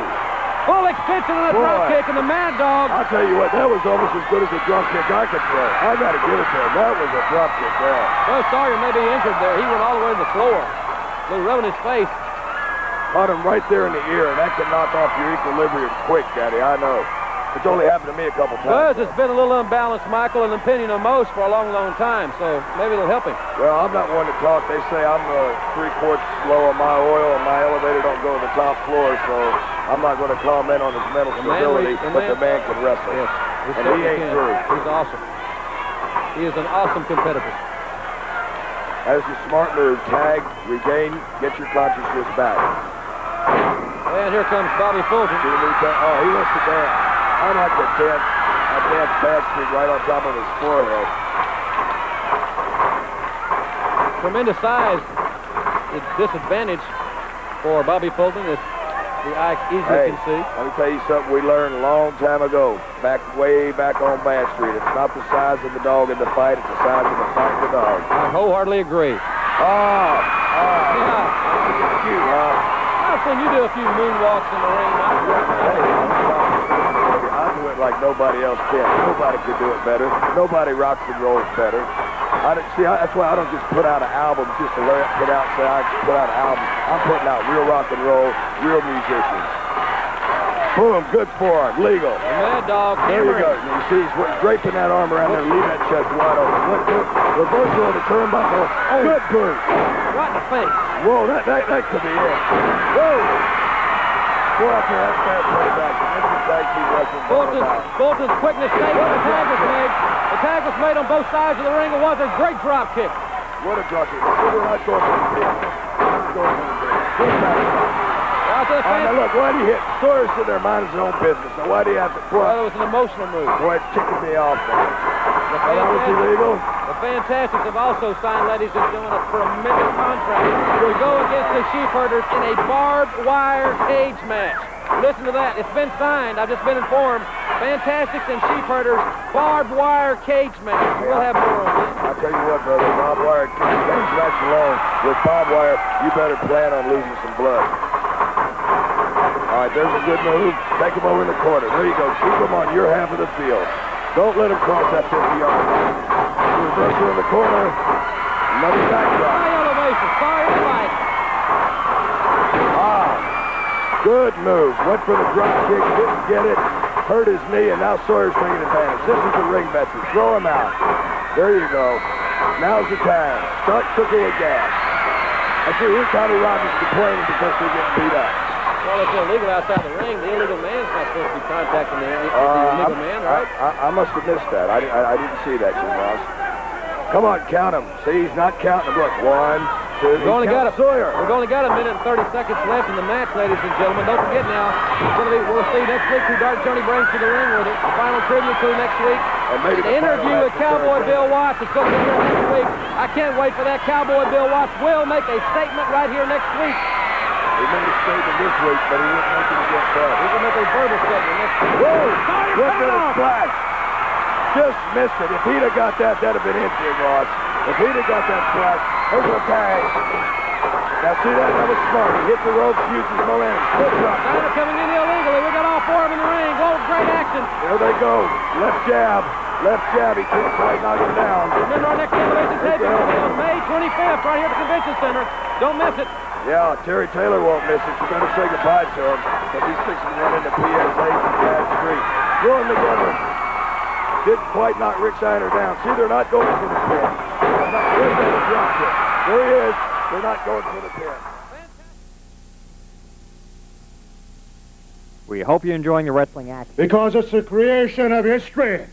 Full extension of the drop kick, and the Mad Dog.
I'll tell you what, that was almost as good as a drop kick I could throw. I got to give it to him. That was a drop kick there.
Well, Sawyer may be injured there. He went all the way to the floor. He was rubbing his face.
Caught him right there in the ear, and that can knock off your equilibrium quick, Daddy. I know. It's only happened to me a couple times.
Buzz has been a little unbalanced, Michael, in the opinion of most for a long, long time, so maybe it'll help him.
Well, I'm not one to talk. They say I'm 3/4 slow on my oil, and my elevator don't go to the top floor, so I'm not going to comment on his mental stability, but the man can wrestle.
Yes,
and he ain't through.
He's awesome. He is an awesome competitor.
That's a smart move. Tag, regain, get your consciousness back.
And here comes Bobby Fulton.
Oh, he wants to dance. I like to dance. I dance bad street right on top of his forehead.
Tremendous size. The disadvantage for Bobby Fulton is the eye easily can see.
Let me tell you something we learned a long time ago, way back on Bad Street. It's not the size of the dog in the fight, it's the size of the fight of the dog.
I wholeheartedly agree.
Yeah. Cute, huh?
I've seen you do a few moonwalks in the ring, Michael.
I do it like nobody else can. Nobody can do it better. Nobody rocks and rolls better. That's why I don't just put out an album just to get out and say I put out an album. I'm putting out real rock and roll, real musicians. Boom, good forearm, legal.
The Mad Dog.
There you go. You see, he's draping that arm around there, leaving that chest wide open. Look, reversal of the turnbuckle. Oh. Good boot.
Right in the face.
Whoa, that could be it. Whoa. Boy, out there, that's bad playback. That's the tag team wrestling.
Fulton's quickness saved when the tag was made. The tag was made on both sides of the ring. It was a great drop kick.
What a drop kick. We're not going to the pin. We're going to the pin. Good back. Now look, why do you hit? Sawyer's sitting there minding his own business. Now why do you have to quit?
Well, it was an emotional move.
Boy, it's kicking me off. That was illegal.
The Fantastics have also signed, ladies and gentlemen, a tremendous contract to go against the Sheepherders in a barbed wire cage match. Listen to that. It's been signed. I've just been informed. Fantastics and Sheepherders barbed wire cage match. We'll have more on this.
I'll tell you what, brother. Barbed wire cage match alone. With barbed wire, you better plan on losing some blood. All right, there's a good move. Take him over in the corner. There you go. Keep him on your half of the field. Don't let him cross that 50-yard line. Reversal in the corner. Another backdrop.
High elevation. Sawyer right.
Good move. Went for the drop kick. Didn't get it. Hurt his knee, and now Sawyer's taking advantage. This is the ring veteran. Throw him out. There you go. Now's the time. Start cooking with gas. I see here Tommy Rogers complaining because they're getting beat up.
Well, it's illegal outside the ring. The illegal man's not supposed to be contacting the illegal man, right?
I must have missed that. I didn't see that, Jim Ross. Come on, count him. See, he's not counting them. Look, 1, 2.
We've only got
Sawyer.
We've only got a minute and 30 seconds left in the match, ladies and gentlemen. Don't forget now, we'll see next week who Dart Johnny brings to the ring with it. The final tribute to next week.
And maybe
the interview with Cowboy Bill Watts is going to be here next week. I can't wait for that. Cowboy Bill Watts will make a statement right here next week.
He made a statement this week, but he wouldn't make it against us.
He can make a verbal statement next week.
Whoa! Look at the splash. Just missed it. If he'd have got that, that'd have been it, Jim Ross. If he'd have got that splash, there's a tag. Now see that? That was smart. He hit the ropes, uses momentum. Good shot.
Now they're coming in illegally. We got all four of them in the ring. Whoa, great action.
There they go. Left jab. Left jab. He couldn't quite knock him down.
Remember our next television taping will be on May 25th right here at the Convention Center. Don't miss it.
Yeah, Terry Taylor won't miss it. You better say goodbye to him, because he's fixing to run into PSA from Bad Street. Throw them together. Didn't quite knock Rick Steiner down. See, they're not going for the pin. There's that drop kick. There he is. They're not going for the pin.
We hope you're enjoying the wrestling action.
Because it's the creation of history.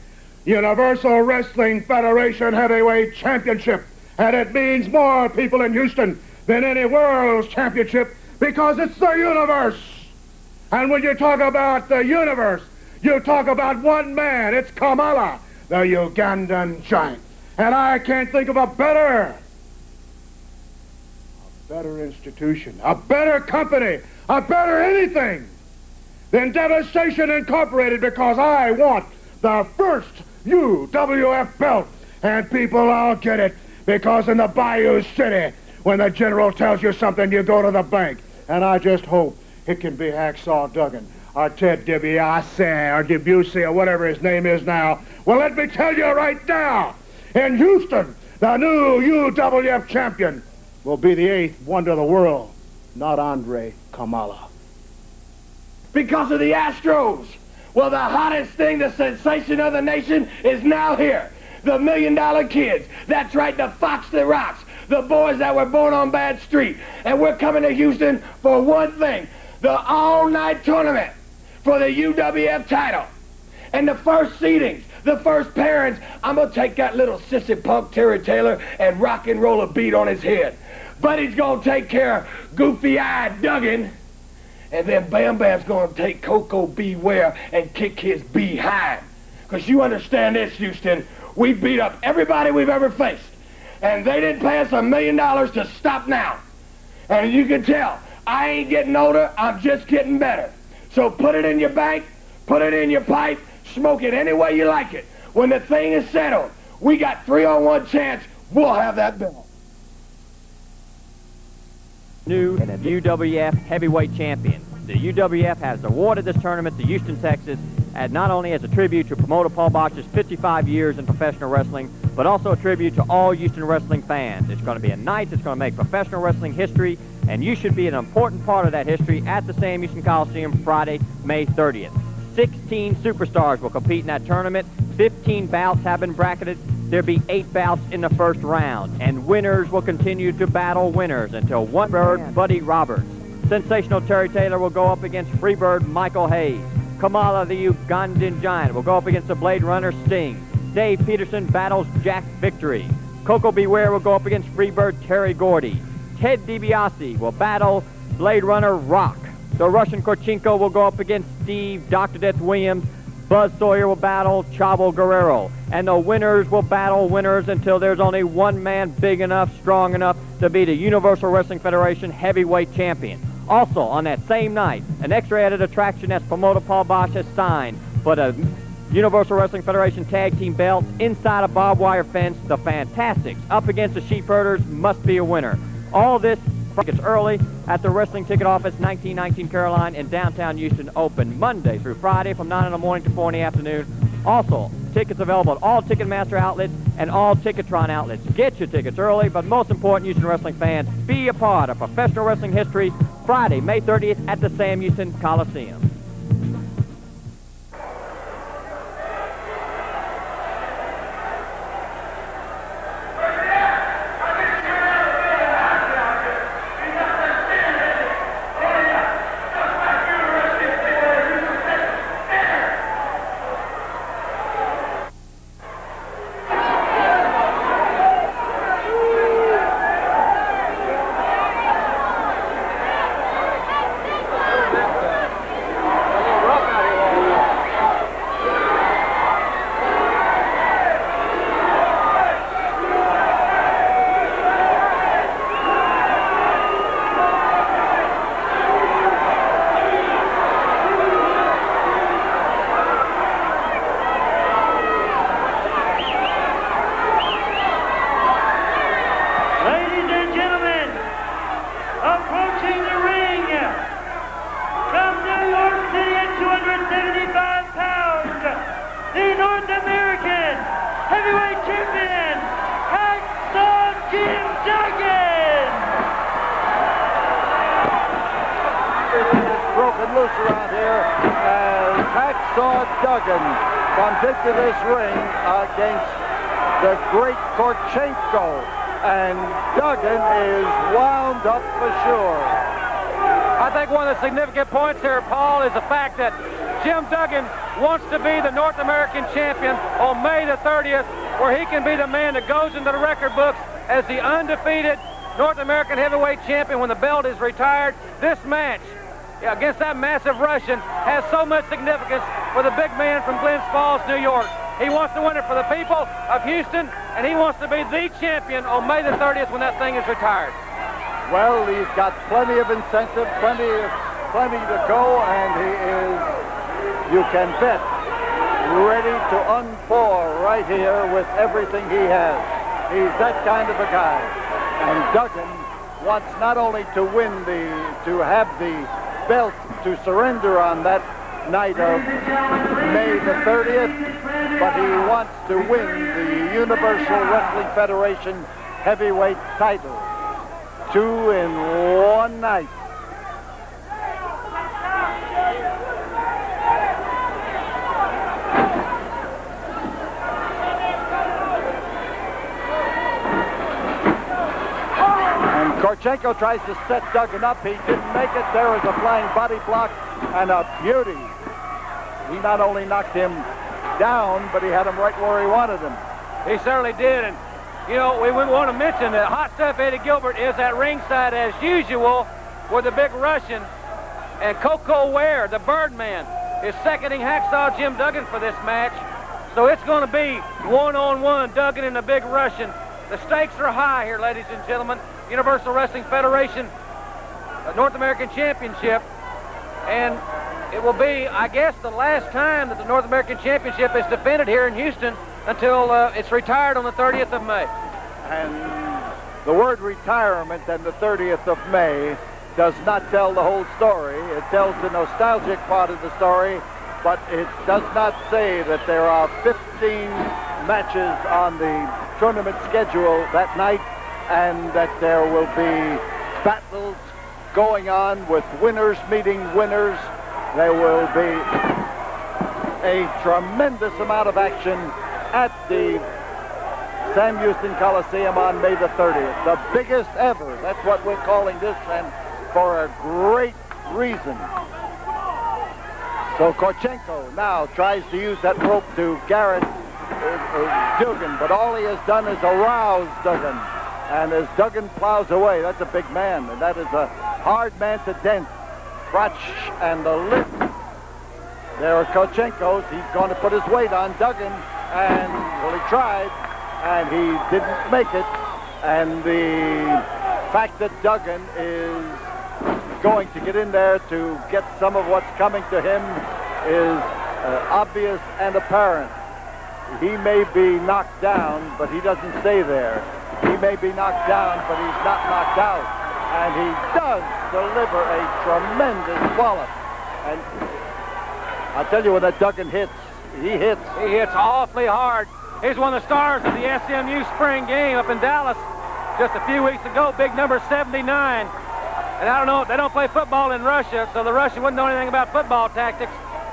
Universal Wrestling Federation Heavyweight Championship. And it means more people in Houston than any world's championship, because it's the universe. And when you talk about the universe, you talk about one man. It's Kamala, the Ugandan giant. And I can't think of a better institution, a better company, a better anything than Devastation Incorporated, because I want the first UWF belt. And people all get it, because in the Bayou City, when the general tells you something, you go to the bank. And I just hope it can be Hacksaw Duggan, or Ted DiBiase, or DiBiase, or whatever his name is now. Well, let me tell you right now, in Houston, the new UWF champion will be the 8th wonder of the world, not Andre Kamala. Because of the Astros. Well, the hottest thing, the sensation of the nation, is now here. The $1 Million Kids. That's right, the Fox that rocks. The boys that were born on Bad Street. And we're coming to Houston for one thing, the all-night tournament for the UWF title. And the first seedings, the first pairings, I'm going to take that little sissy punk Terry Taylor and rock and roll a beat on his head. Buddy's going to take care of goofy-eyed Duggan. And then Bam Bam's going to take Coco Beware and kick his behind. Because you understand this, Houston, we beat up everybody we've ever faced. And they didn't pay us $1 million to stop now. And you can tell, I ain't getting older, I'm just getting better. So put it in your bank, put it in your pipe, smoke it any way you like it. When the thing is settled, we got 3-on-1 chance, we'll have that belt.
New UWF heavyweight champion. The UWF has awarded this tournament to Houston, Texas, and not only as a tribute to promoter Paul Bosch's 55 years in professional wrestling, but also a tribute to all Houston wrestling fans. It's going to be a night that's going to make professional wrestling history, and you should be an important part of that history at the Sam Houston Coliseum Friday, May 30th. 16 superstars will compete in that tournament. 15 bouts have been bracketed. There'll be 8 bouts in the first round, and winners will continue to battle winners until one bird, Buddy Roberts. Sensational Terry Taylor will go up against Freebird Michael Hayes. Kamala, the Ugandan giant, will go up against the Blade Runner Sting. Dave Peterson battles Jack Victory. Coco Beware will go up against Freebird Terry Gordy. Ted DiBiase will battle Blade Runner Rock. The Russian Korchenko will go up against Steve Dr. Death Williams. Buzz Sawyer will battle Chavo Guerrero. And the winners will battle winners until there's only one man big enough, strong enough to be the Universal Wrestling Federation heavyweight champion. Also, on that same night, an extra added attraction as promoter Paul Bosch has signed for the Universal Wrestling Federation tag team belts inside a barbed wire fence. The Fantastics up against the Sheepherders must be a winner. All this tickets early at the Wrestling Ticket Office, 1919 Caroline in downtown Houston, open Monday through Friday from 9 in the morning to 4 in the afternoon. Also, tickets available at all Ticketmaster outlets and all Ticketron outlets. Get your tickets early, but most important, Houston wrestling fans, be a part of professional wrestling history Friday, May 30th at the Sam Houston Coliseum.
loose around here as Hacksaw Duggan comes into this ring against the great Korchenko. And Duggan is wound up for sure.
I think one of the significant points here, Paul, is the fact that Jim Duggan wants to be the North American champion on May the 30th, where he can be the man that goes into the record books as the undefeated North American heavyweight champion when the belt is retired. This match against that massive Russian has so much significance for the big man from Glens Falls, New York. He wants to win it for the people of Houston, and he wants to be the champion on May the 30th when that thing is retired.
Well, he's got plenty of incentive, plenty to go, and he is, you can bet, ready to unfold right here with everything he has. He's that kind of a guy. And Duggan wants not only to win to have the belt to surrender on that night of May the 30th, but he wants to win the Universal Wrestling Federation heavyweight title. 2 in 1 night. And Korchenko tries to set Duggan up. He didn't make it. There was a flying body block and a beauty. He not only knocked him down, but he had him right where he wanted him.
He certainly did. And, you know, we would want to mention that Hot Stuff Eddie Gilbert is at ringside as usual with the big Russian. And Coco Ware, the Birdman, is seconding Hacksaw Jim Duggan for this match. So it's going to be one-on-one, Duggan and the big Russian. The stakes are high here, ladies and gentlemen. Universal Wrestling Federation North American Championship. And it will be, I guess, the last time that the North American Championship is defended here in Houston until it's retired on the 30th of May.
And the word retirement and the 30th of May does not tell the whole story. It tells the nostalgic part of the story, but it does not say that there are 15 matches on the tournament schedule that night and that there will be battles going on with winners meeting winners. There will be a tremendous amount of action at the Sam Houston Coliseum on May the 30th. The biggest ever. That's what we're calling this, and for a great reason. So Korchenko now tries to use that rope to Garrett Duggan, but all he has done is arouse Duggan. And as Duggan plows away, that's a big man, and that is a hard man to dent. Crotch and the lip. There are Korchenko's. He's going to put his weight on Duggan, and, well, he tried, and he didn't make it. And the fact that Duggan is going to get in there to get some of what's coming to him is obvious and apparent. He may be knocked down, but he doesn't stay there. He may be knocked down, but he's not knocked out. And he does deliver a tremendous wallop. And I'll tell you, when that Duggan hits, he hits.
He hits awfully hard. He's one of the stars of the SMU spring game up in Dallas just a few weeks ago, big number 79. And I don't know, they don't play football in Russia, so the Russian wouldn't know anything about football tactics.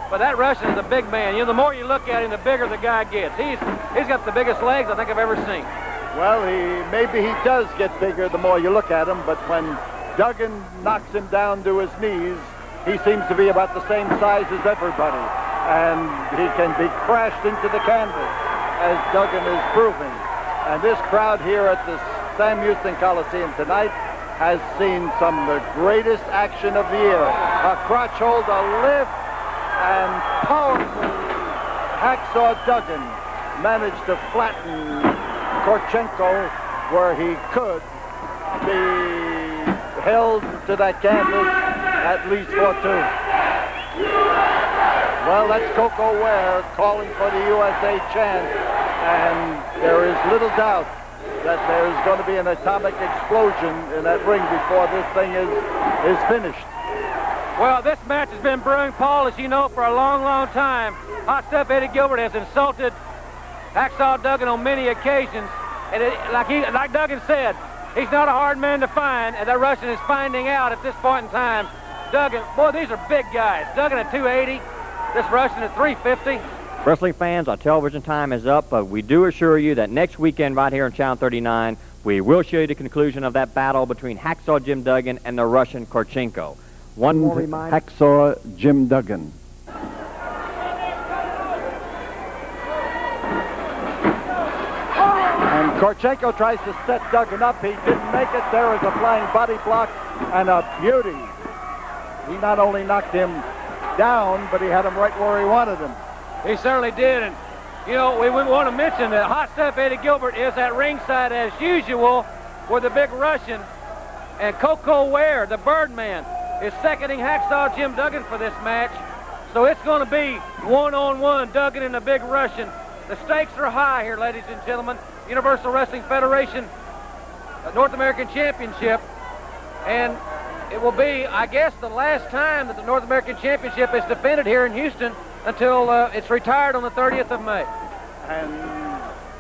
But that Russian is a big man. You know, the more you look at him, the bigger the guy gets. He's got the biggest legs I think I've ever seen.
Well, maybe he does get bigger the more you look at him, but when Duggan knocks him down to his knees, he seems to be about the same size as everybody. And he can be crashed into the canvas, as Duggan is proving. And this crowd here at the Sam Houston Coliseum tonight has seen some of the greatest action of the year. A crotch hold, a lift, and powerful Hacksaw Duggan managed to flatten Korchenko where he could be held to that canvas at least for 2. Well, that's Coco Ware calling for the USA chant, and there is little doubt that there's going to be an atomic explosion in that ring before this thing is finished.
Well, this match has been brewing, Paul, as you know, for a long, long time. Hot Stuff Eddie Gilbert has insulted Hacksaw Duggan on many occasions. And like Duggan said, he's not a hard man to find, and that Russian is finding out at this point in time Duggan. Boy, these are big guys. Duggan at 280. This Russian at 350.
Wrestling fans, our television time is up, but we do assure you that next weekend right here on Channel 39, we will show you the conclusion of that battle between Hacksaw Jim Duggan and the Russian Korchenko.
One Hacksaw Jim Duggan. And Korchenko tries to set Duggan up. He didn't make it. There is a flying body block and a beauty. He not only knocked him down, but he had him right where he wanted him.
He certainly did. And, you know, we want to mention that Hot Stuff Eddie Gilbert is at ringside as usual with the big Russian. And Coco Ware, the Birdman, is seconding Hacksaw Jim Duggan for this match. So it's going to be one-on-one, Duggan and the big Russian. The stakes are high here, ladies and gentlemen. Universal Wrestling Federation North American Championship. And it will be, I guess, the last time that the North American Championship is defended here in Houston until it's retired on the 30th of May.
And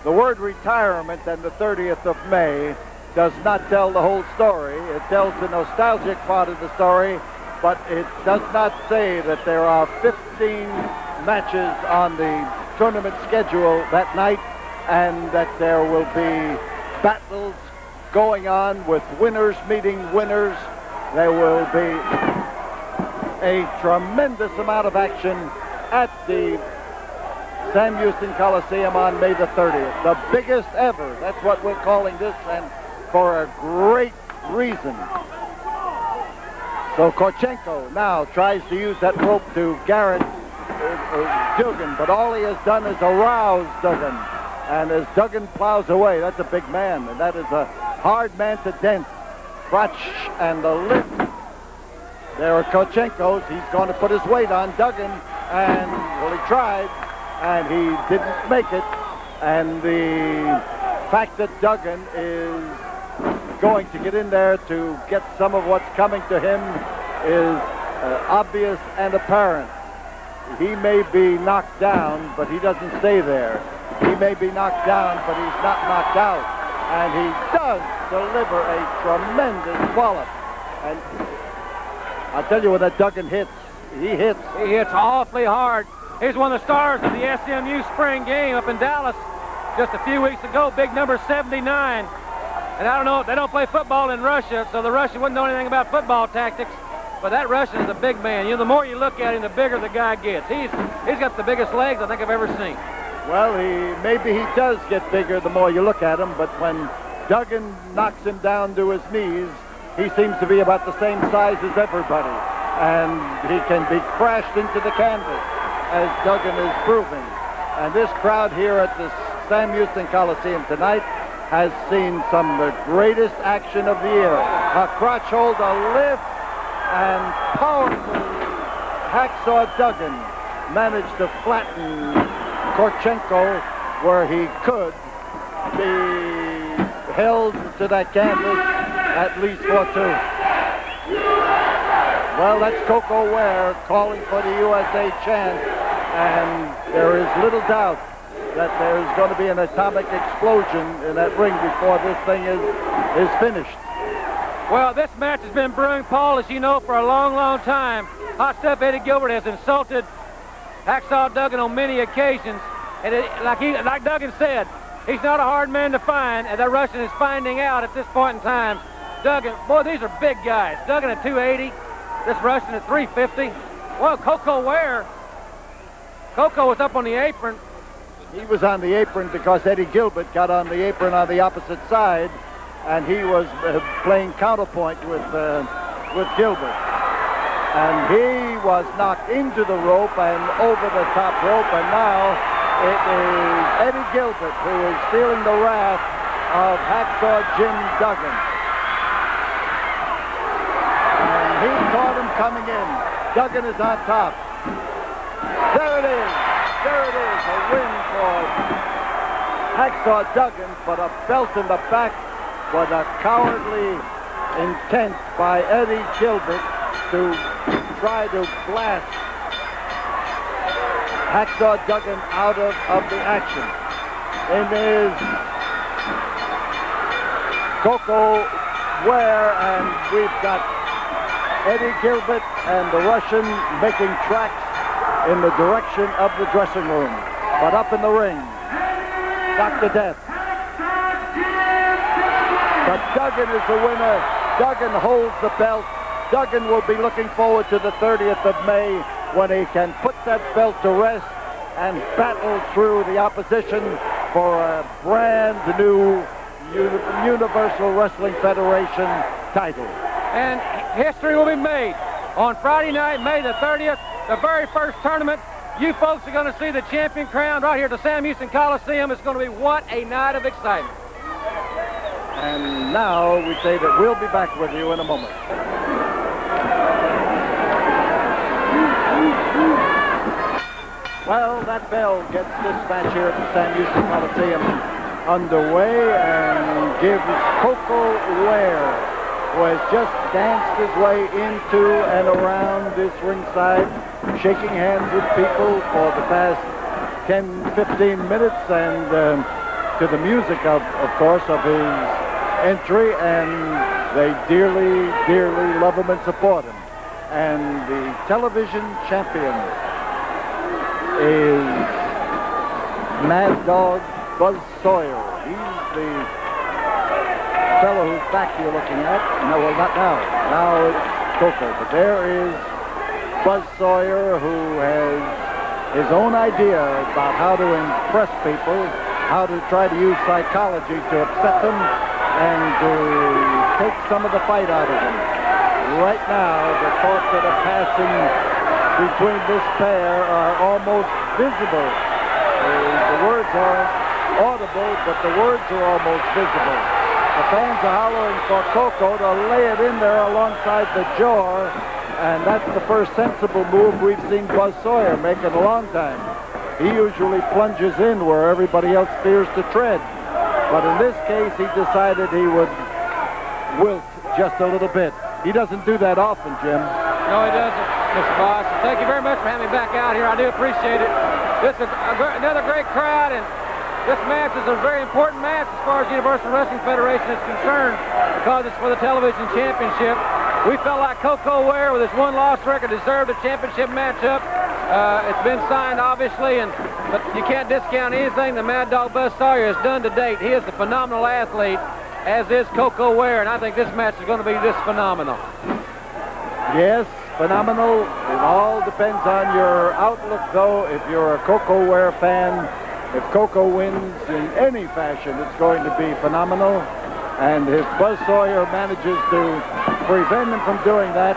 the word retirement and the 30th of May does not tell the whole story. It tells the nostalgic part of the story, but it does not say that there are 15 matches on the tournament schedule that night and that there will be battles going on with winners meeting winners. There will be a tremendous amount of action at the Sam Houston Coliseum on May the 30th. The biggest ever. That's what we're calling this, and for a great reason. So Korchenko now tries to use that rope to garrot Duggan, but all he has done is arouse Duggan. And as Duggan plows away, that's a big man, and that is a hard man to dent. Crotch and the lip. There are Korchenko's. He's going to put his weight on Duggan, and, well, he tried, and he didn't make it. And the fact that Duggan is going to get in there to get some of what's coming to him is obvious and apparent. He may be knocked down, but he doesn't stay there. He may be knocked down, but he's not knocked out. And he does deliver a tremendous wallop. And I'll tell you, when that Duggan hits, he hits.
He hits awfully hard. He's one of the stars of the SMU spring game up in Dallas just a few weeks ago, big number 79. And I don't know, they don't play football in Russia, so the Russian wouldn't know anything about football tactics. But that Russian is a big man. You know, the more you look at him, the bigger the guy gets. He's got the biggest legs I think I've ever seen.
Well, maybe he does get bigger the more you look at him, but when Duggan knocks him down to his knees, he seems to be about the same size as everybody. And he can be crashed into the canvas, as Duggan is proving. And this crowd here at the Sam Houston Coliseum tonight has seen some of the greatest action of the year. A crotch hold, a lift, and powerful Hacksaw Duggan managed to flatten Korchenko where he could be held to that canvas at least for two. Well, that's Coco Ware calling for the USA chant, and there is little doubt that there's going to be an atomic explosion in that ring before this thing is finished.
Well, this match has been brewing, Paul, as you know, for a long, long time. Hot Stuff Eddie Gilbert has insulted Hacksaw Duggan on many occasions. And like Duggan said, he's not a hard man to find, and that Russian is finding out at this point in time. Duggan, boy, these are big guys. Duggan at 280, this Russian at 350. Well, Coco Ware, Coco was up on the apron.
He was on the apron because Eddie Gilbert got on the apron on the opposite side, and he was playing counterpoint with Gilbert. And he was knocked into the rope and over the top rope, and now it is Eddie Gilbert who is feeling the wrath of Hacksaw Jim Duggan. And he caught him coming in. Duggan is on top. There it is. There it is. A win for Hacksaw Duggan, but a belt in the back was a cowardly intent by Eddie Gilbert to try to blast Hacksaw Duggan out of the action. In his Coco Ware, and we've got Eddie Gilbert and the Russian making tracks in the direction of the dressing room. But up in the ring, Dr. Death. But Duggan is the winner. Duggan holds the belt. Duggan will be looking forward to the 30th of May when he can put that belt to rest and battle through the opposition for a brand new Universal Wrestling Federation title.
And history will be made on Friday night, May the 30th, the very first tournament. You folks are going to see the champion crowned right here at the Sam Houston Coliseum. It's going to be what a night of excitement.
And now we say that we'll be back with you in a moment. Well, that bell gets this match here at the Sam Houston Coliseum underway and gives Coco Ware, who has just danced his way into and around this ringside, shaking hands with people for the past 10, 15 minutes, and to the music, of course, of his entry, and they dearly, dearly love him and support him. And the television champion is Mad Dog Buzz Sawyer. He's the fellow whose back you're looking at. No, well, not now. Now it's Coco. But there is Buzz Sawyer, who has his own idea about how to impress people, how to try to use psychology to upset them and to take some of the fight out of them. Right now, the thoughts that are passing between this pair are almost visible. The words aren't audible, but the words are almost visible. The fans are hollering for Coco to lay it in there alongside the jaw, and that's the first sensible move we've seen Buzz Sawyer make in a long time. He usually plunges in where everybody else fears to tread. But in this case, he decided he would wilt just a little bit. He doesn't do that often, Jim.
No, he doesn't, Mr. Boss. Thank you very much for having me back out here. I do appreciate it. This is another great crowd, and this match is a very important match as far as Universal Wrestling Federation is concerned because it's for the television championship. We felt like Coco Ware, with his one-loss record, deserved a championship matchup. It's been signed, obviously, but you can't discount anything the Mad Dog Buzz Sawyer has done to date. He is a phenomenal athlete, as is Coco Ware, and I think this match is going to be just phenomenal.
Yes, phenomenal. It all depends on your outlook, though. If you're a Coco Ware fan, if Coco wins in any fashion, it's going to be phenomenal. And if Buzz Sawyer manages to prevent him from doing that,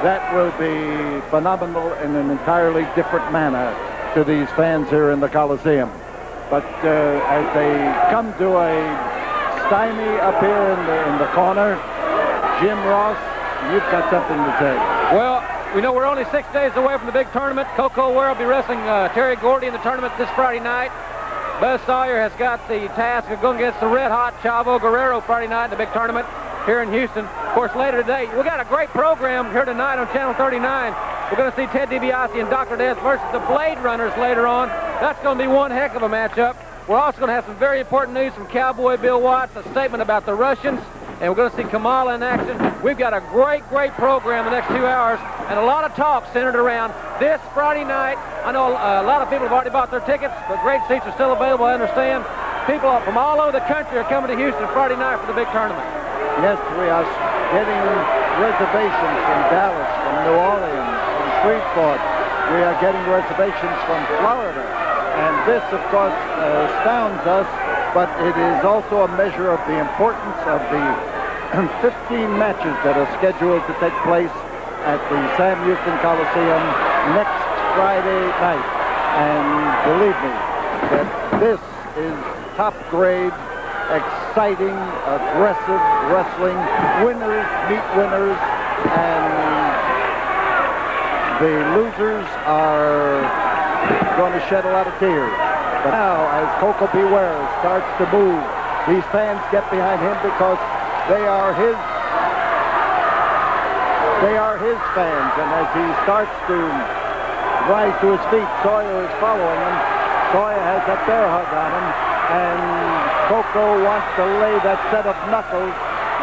that will be phenomenal in an entirely different manner to these fans here in the Coliseum. But as they come to a stymie up here in the corner, Jim Ross, you've got something to say.
Well, we know we're only 6 days away from the big tournament. Coco Ware will be wrestling Terry Gordy in the tournament this Friday night. Buzz Sawyer has got the task of going against the red-hot Chavo Guerrero Friday night in the big tournament here in Houston. Of course, later today, we got a great program here tonight on Channel 39. We're going to see Ted DiBiase and Dr. Death versus the Blade Runners later on. That's going to be one heck of a matchup. We're also going to have some very important news from Cowboy Bill Watts, a statement about the Russians, and we're going to see Kamala in action. We've got a great program the next 2 hours, and a lot of talk centered around this Friday night. I know a lot of people have already bought their tickets, but great seats are still available, I understand. People from all over the country are coming to Houston Friday night for the big tournament.
Yes, we are getting reservations from Dallas, from New Orleans, from Shreveport. We are getting reservations from Florida. And this, of course, astounds us, but it is also a measure of the importance of the 15 matches that are scheduled to take place at the Sam Houston Coliseum next Friday night. And believe me, that this is top-grade, exciting, aggressive wrestling. Winners meet winners, and the losers are going to shed a lot of tears. But now, as Coco Beware starts to move, these fans get behind him because they are his fans. And as he starts to rise to his feet, Sawyer is following him. Sawyer has that bear hug on him, and Coco wants to lay that set of knuckles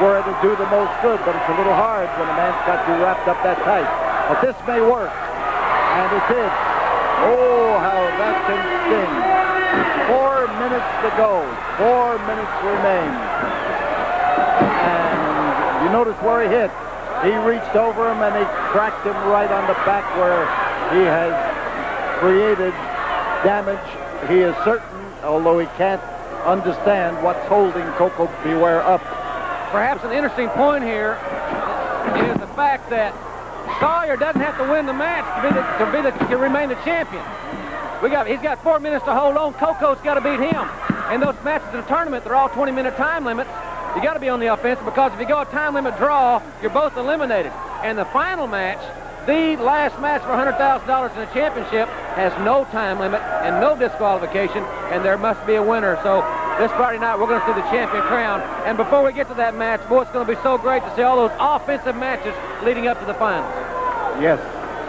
where it'll do the most good, but it's a little hard when a man's got you wrapped up that tight. But this may work, and it did. Oh, how that can sting. 4 minutes to go. 4 minutes remain. And you notice where he hit. He reached over him and he cracked him right on the back where he has created damage. He is certain, although he can't understand what's holding Koko B. Ware up.
Perhaps an interesting point here is the fact that Sawyer doesn't have to win the match to remain the champion. He's got 4 minutes to hold on. Koko's got to beat him. And those matches in the tournament, they're all 20-minute time limits. You got to be on the offensive because if you go a time limit draw, you're both eliminated. And the final match, the last match for $100,000 in the championship, has no time limit and no disqualification, and there must be a winner. So this Friday night, we're going to see the champion crowned. And before we get to that match, boy, it's going to be so great to see all those offensive matches leading up to the finals.
Yes,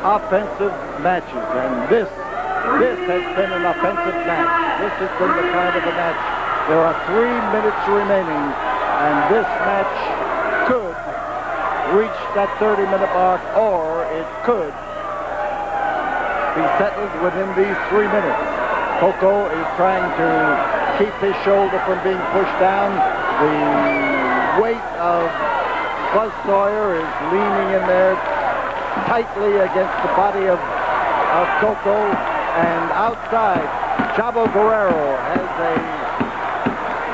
offensive matches, and this has been an offensive match. This has been the kind of a match. There are 3 minutes remaining, and this match could reach that 30-minute mark, or it could be settled within these 3 minutes. Koko is trying to keep his shoulder from being pushed down. The weight of Buzz Sawyer is leaning in there tightly against the body of Koko, and outside, Chavo Guerrero has a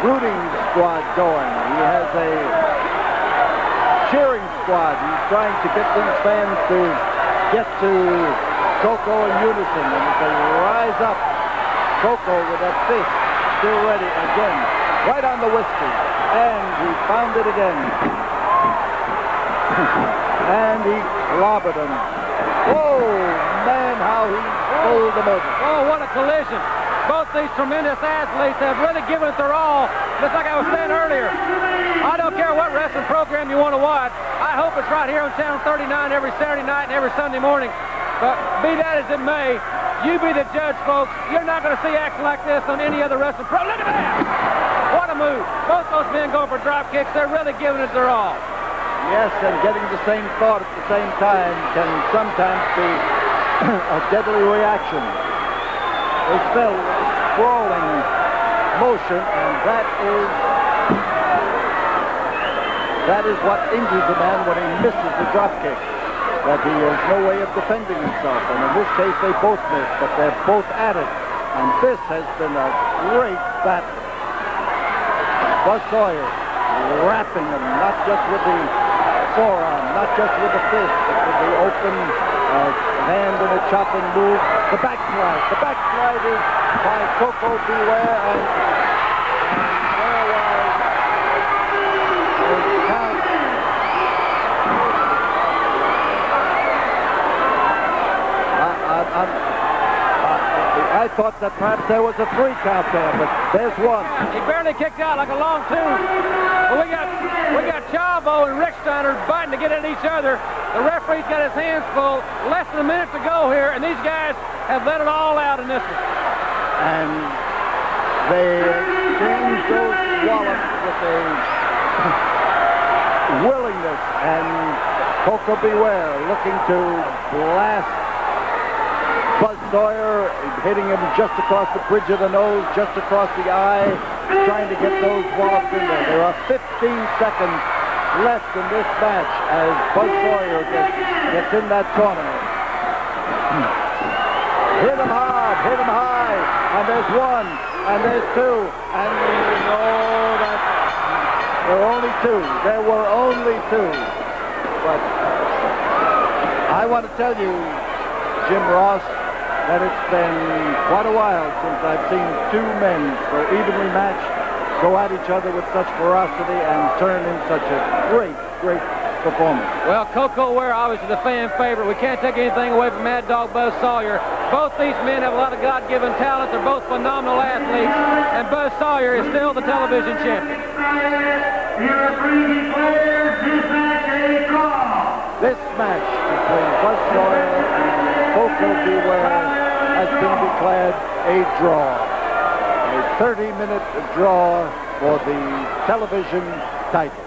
rooting squad going. He has a cheering squad. He's trying to get these fans to get to Koko in unison, and as they rise up, Koko with that fist still ready again, right on the whiskey, and he found it again. And he clobbered him. Oh, man, how he pulled him over.
Oh, what a collision. Both these tremendous athletes have really given it their all, just like I was saying earlier. I don't care what wrestling program you want to watch. I hope it's right here on Channel 39 every Saturday night and every Sunday morning. But be that as it may, you be the judge, folks. You're not going to see action like this on any other wrestling program. Look at that! What a move. Both those men going for drop kicks. They're really giving it their all.
Yes, and getting the same thought at the same time can sometimes be a deadly reaction. They fell with a sprawling motion, and that is what injures the man when he misses the drop kick. That he has no way of defending himself, and in this case they both missed, but they're both at it, and this has been a great battle. Buzz Sawyer wrapping him, not just with the forearm, not just with the fist, but with the open hand in a chopping move. The backslide. The backslide is by Koko B. Ware, and there was a count. I thought that perhaps there was a 3 count there, but there's 1.
He barely kicked out like a long 2. But we got Chavo and Rick Steiner fighting to get at each other. The referee's got his hands full. Less than a minute to go here, and these guys have let it all out in this one.
And they exchanged those wallops with a willingness, and Koko B. Ware looking to blast Buzz Sawyer, hitting him just across the bridge of the nose, just across the eye, trying to get those wallops in there. There are 15 seconds left in this match as Buzz Sawyer gets in that tournament. Hit him hard, hit him high, and there's 1, and there's 2, and there were only 2. There were only 2. But I want to tell you, Jim Ross, that it's been quite a while since I've seen 2 men so evenly matched go at each other with such ferocity and turn in such a great, great performance.
Well, Koko Ware, obviously the fan favorite. We can't take anything away from Mad Dog Buzz Sawyer. Both these men have a lot of God-given talent. They're both phenomenal athletes, and Buzz Sawyer is still the television champion.
This match between Buzz Sawyer and Koko B. Ware has been declared a draw. A 30-minute draw for the television title.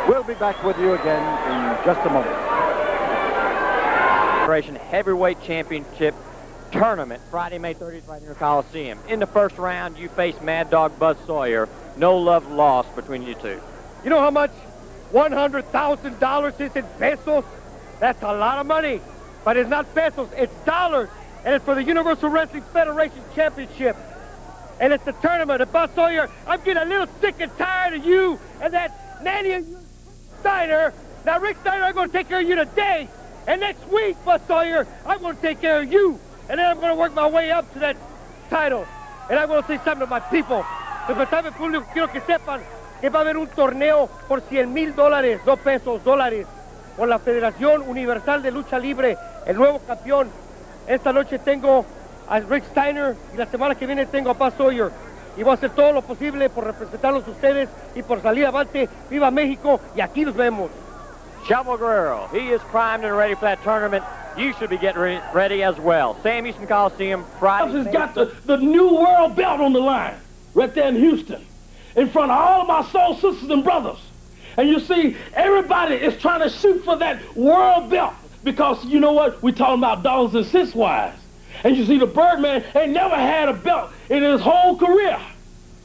We'll be back with you again in just a moment.
Heavyweight Championship Tournament, Friday, May 30th, right here in the Coliseum. In the first round, you face Mad Dog Buzz Sawyer. No love lost between you two.
You know how much $100,000 is in pesos? That's a lot of money. But it's not pesos, it's dollars. And it's for the Universal Wrestling Federation Championship. And it's the tournament. And Buzz Sawyer, I'm getting a little sick and tired of you and that nanny of Steiner. Now, Rick Steiner, I'm going to take care of you today. And next week, Buzz Sawyer, I'm going to take care of you. And then I'm going to work my way up to that title. And I'm going to say something to my people. Porque sabe, público, quiero que sepan que va a haber un torneo por $100,000, no pesos, dólares, por la Federación Universal de Lucha Libre, el nuevo campeón. Esta noche tengo a Rick Steiner y la semana que viene tengo a Buzz Sawyer. Y voy a hacer todo lo posible por representarlos a ustedes y por salir avante. ¡Viva México! Y aquí nos vemos.
Chavo Guerrero, he is primed and ready for that tournament. You should be getting ready as well. Sam Houston Coliseum, Friday.
Has got the new world belt on the line right there in Houston in front of all of my soul sisters and brothers. And you see, everybody is trying to shoot for that world belt because, you know what, we're talking about dollars and cents wise. And you see, the Birdman ain't never had a belt in his whole career.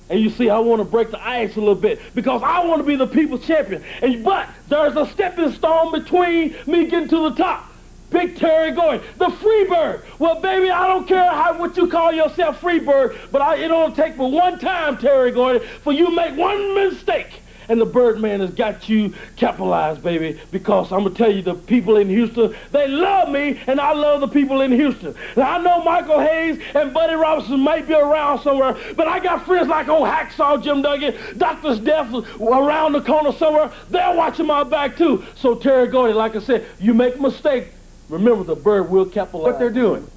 And you see, I want to break the ice a little bit because I want to be the people's champion. But there's a stepping stone between me getting to the top. Big Terry Gordon, the Freebird. Well, baby, I don't care what you call yourself, Freebird, but it don't take but one time, Terry Gordon, for you to make one mistake. And the Birdman has got you capitalized, baby, because I'm going to tell you, the people in Houston, they love me, and I love the people in Houston. Now, I know Michael Hayes and Buddy Robinson might be around somewhere, but I got friends like old Hacksaw Jim Duggan, Dr. Death around the corner somewhere. They're watching my back, too. So, Terry Gordon, like I said, you make a mistake, remember the Bird will capitalize.
What they're doing,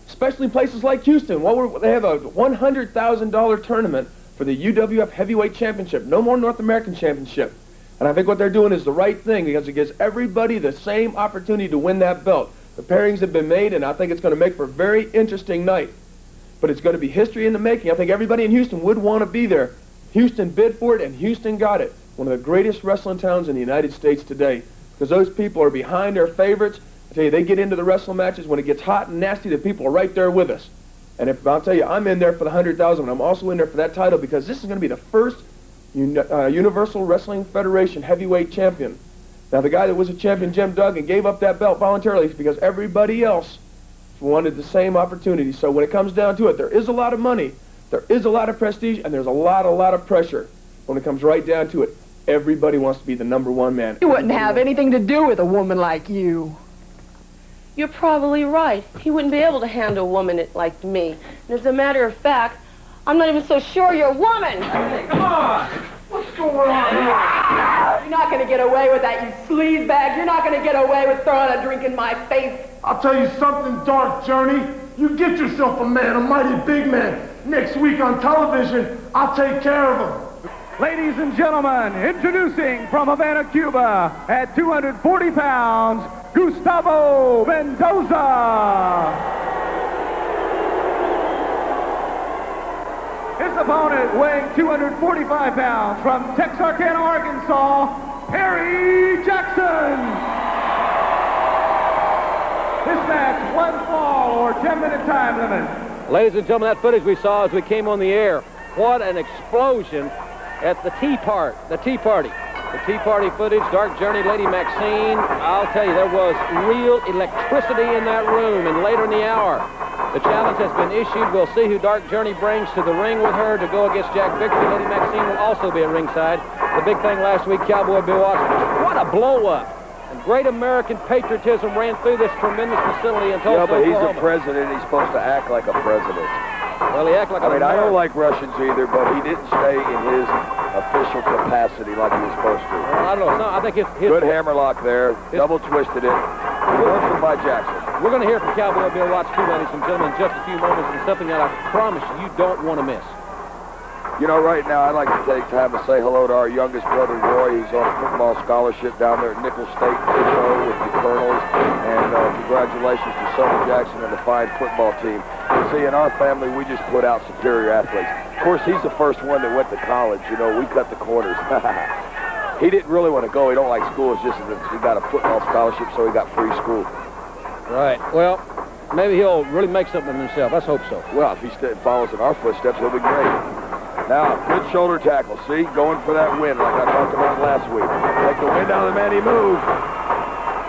especially places like Houston. They have a $100,000 tournament for the UWF Heavyweight Championship. No more North American Championship. And I think what they're doing is the right thing because it gives everybody the same opportunity to win that belt. The pairings have been made, and I think it's going to make for a very interesting night. But it's going to be history in the making. I think everybody in Houston would want to be there. Houston bid for it, and Houston got it. One of the greatest wrestling towns in the United States today. Because those people are behind their favorites. I tell you, they get into the wrestling matches. When it gets hot and nasty, the people are right there with us. And I'll tell you, I'm in there for the $100,000. I'm also in there for that title because this is going to be the first Universal Wrestling Federation heavyweight champion. Now, the guy that was a champion, Jim Duggan, gave up that belt voluntarily because everybody else wanted the same opportunity. So when it comes down to it, there is a lot of money, there is a lot of prestige, and there's a lot of pressure. When it comes right down to it, everybody wants to be the #1 man.
He wouldn't have anything to do with a woman like you.
You're probably right. He wouldn't be able to handle a woman like me. And as a matter of fact, I'm not even so sure you're a woman.
Hey, come on! What's going on here?
You're not going to get away with that, you sleazebag. You're not going to get away with throwing a drink in my face.
I'll tell you something, Dark Journey. You get yourself a man, a mighty big man. Next week on television, I'll take care of him.
Ladies and gentlemen, introducing from Havana, Cuba, at 240 pounds, Gustavo Mendoza. His opponent, weighing 245 pounds, from Texarkana, Arkansas, Perry Jackson. This match, 1 fall or 10-minute time limit.
Ladies and gentlemen, that footage we saw as we came on the air, what an explosion at the Tea Party. The Tea Party footage, Dark Journey, Lady Maxine. I'll tell you, there was real electricity in that room. And later in the hour, the challenge has been issued. We'll see who Dark Journey brings to the ring with her to go against Jack Victory. Lady Maxine will also be at ringside. The big thing last week, Cowboy Bill Watson. What a blow-up. And great American patriotism ran through this tremendous facility in Tulsa,
Yeah, but he's
Oklahoma.
a president. He's supposed to act like a president.
Well, he acted like
I don't like Russians either, but he didn't stay in his official capacity like he was supposed to.
Well, I don't know. No, I think his
good hammerlock there. Double twisted it. Good from by Jackson.
We're going to hear from Cowboy Bill Watts too, ladies and gentlemen, in just a few moments, and something that I promise you don't want to miss.
You know, right now, I'd like to take time to say hello to our youngest brother, Roy. He's on a football scholarship down there at Nicholls State with the Colonels. And congratulations to Sonny Jackson and the fine football team. You see, in our family, we just put out superior athletes. Of course, he's the first one that went to college. You know, we cut the corners. he didn't really want to go. He don't like school. It's just that he got a football scholarship, so he got free school.
Right. Well, maybe he'll really make something of himself. Let's hope so.
Well, if he follows in our footsteps, he'll be great. Now, good shoulder tackle. See, going for that win like I talked about last week. Take the wind out of the man, he moved.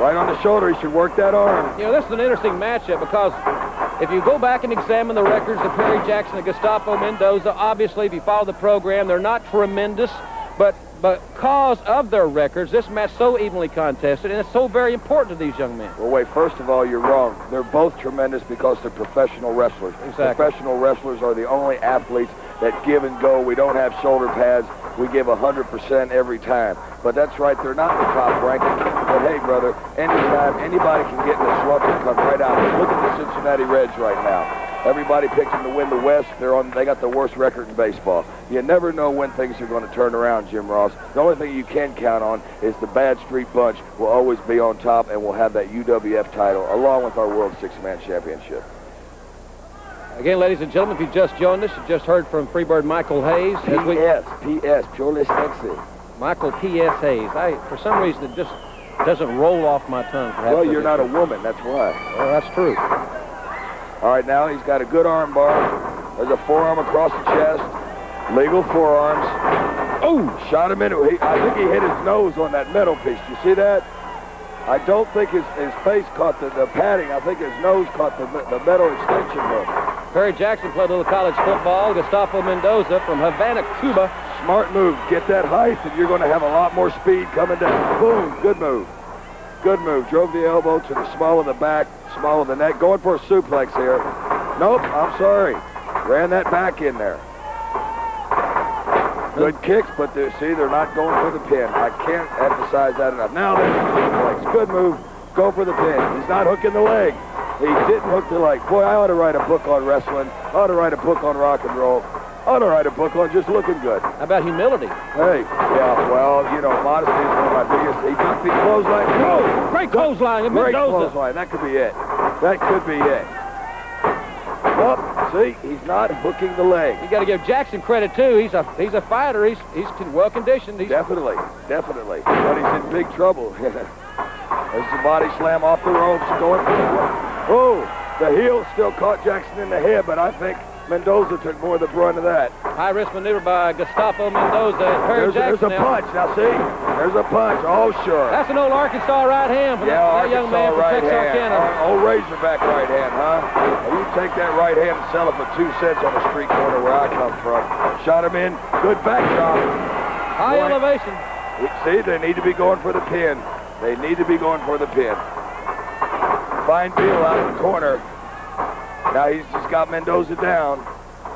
Right on the shoulder, he should work that arm.
You know, this is an interesting matchup because if you go back and examine the records of Perry Jackson and Gustavo Mendoza, obviously, if you follow the program, they're not tremendous, but because of their records, this match so evenly contested, and it's so very important to these young men.
Well, wait, first of all, you're wrong. They're both tremendous because they're professional wrestlers.
Exactly.
Professional wrestlers are the only athletes that give and go. We don't have shoulder pads. We give 100% every time. But that's right, they're not the top ranking. But hey, brother, anytime anybody can get in a slump and come right out. Look at the Cincinnati Reds right now. Everybody picks them to win the West. They got the worst record in baseball. You never know when things are going to turn around, Jim Ross. The only thing you can count on is the Bad Street Bunch will always be on top, and we'll have that UWF title along with our World Six-Man Championship.
Again, ladies and gentlemen, if you just joined us, you just heard from Freebird Michael Hayes.
P.S. Purely sexy.
Michael P.S. Hayes. For some reason, it just doesn't roll off my tongue.
Well, you're not a woman, that's why.
Well, that's true.
All right, now he's got a good arm bar. There's a forearm across the chest. Legal forearms. Oh, shot him into it. I think he hit his nose on that metal piece. You see that? I don't think his face caught the padding. I think his nose caught the metal extension hook.
Perry Jackson played a little college football. Gustavo Mendoza from Havana, Cuba.
Smart move. Get that height, and you're going to have a lot more speed coming down. Boom. Good move. Good move. Drove the elbow to the small of the back, small of the neck. Going for a suplex here. Nope, I'm sorry. Ran that back in there. Good kicks, but see, they're not going for the pin. I can't emphasize that enough. Now there's the suplex. Good move. Go for the pin. He's not hooking the leg. He didn't hook the leg. Boy, I ought to write a book on wrestling. I ought to write a book on rock and roll. I ought to write a book on just looking good.
How about humility?
Hey, yeah, well, you know, modesty is one of my biggest. He took the clothesline.
Oh, great clothesline.
Great clothesline. That could be it. That could be it. Well, see, he's not hooking the leg.
You got to give Jackson credit too. He's a fighter. He's well conditioned.
Definitely. But he's in big trouble. There's the body slam off the ropes, going for it. Oh, the heel still caught Jackson in the head, but I think Mendoza took more of the brunt of that.
High-risk maneuver by Gustavo Mendoza. And
there's a punch. Now, see? There's a punch. Oh, sure.
That's an old Arkansas right hand for that young man from Texarkana.
Old Razorback right hand, huh? Well, you take that right hand and sell it for 2 cents on the street corner where I come from. Shot him in. Good backdrop.
High elevation.
See, they need to be going for the pin. They need to be going for the pin. Fine deal out of the corner. Now he's just got Mendoza down.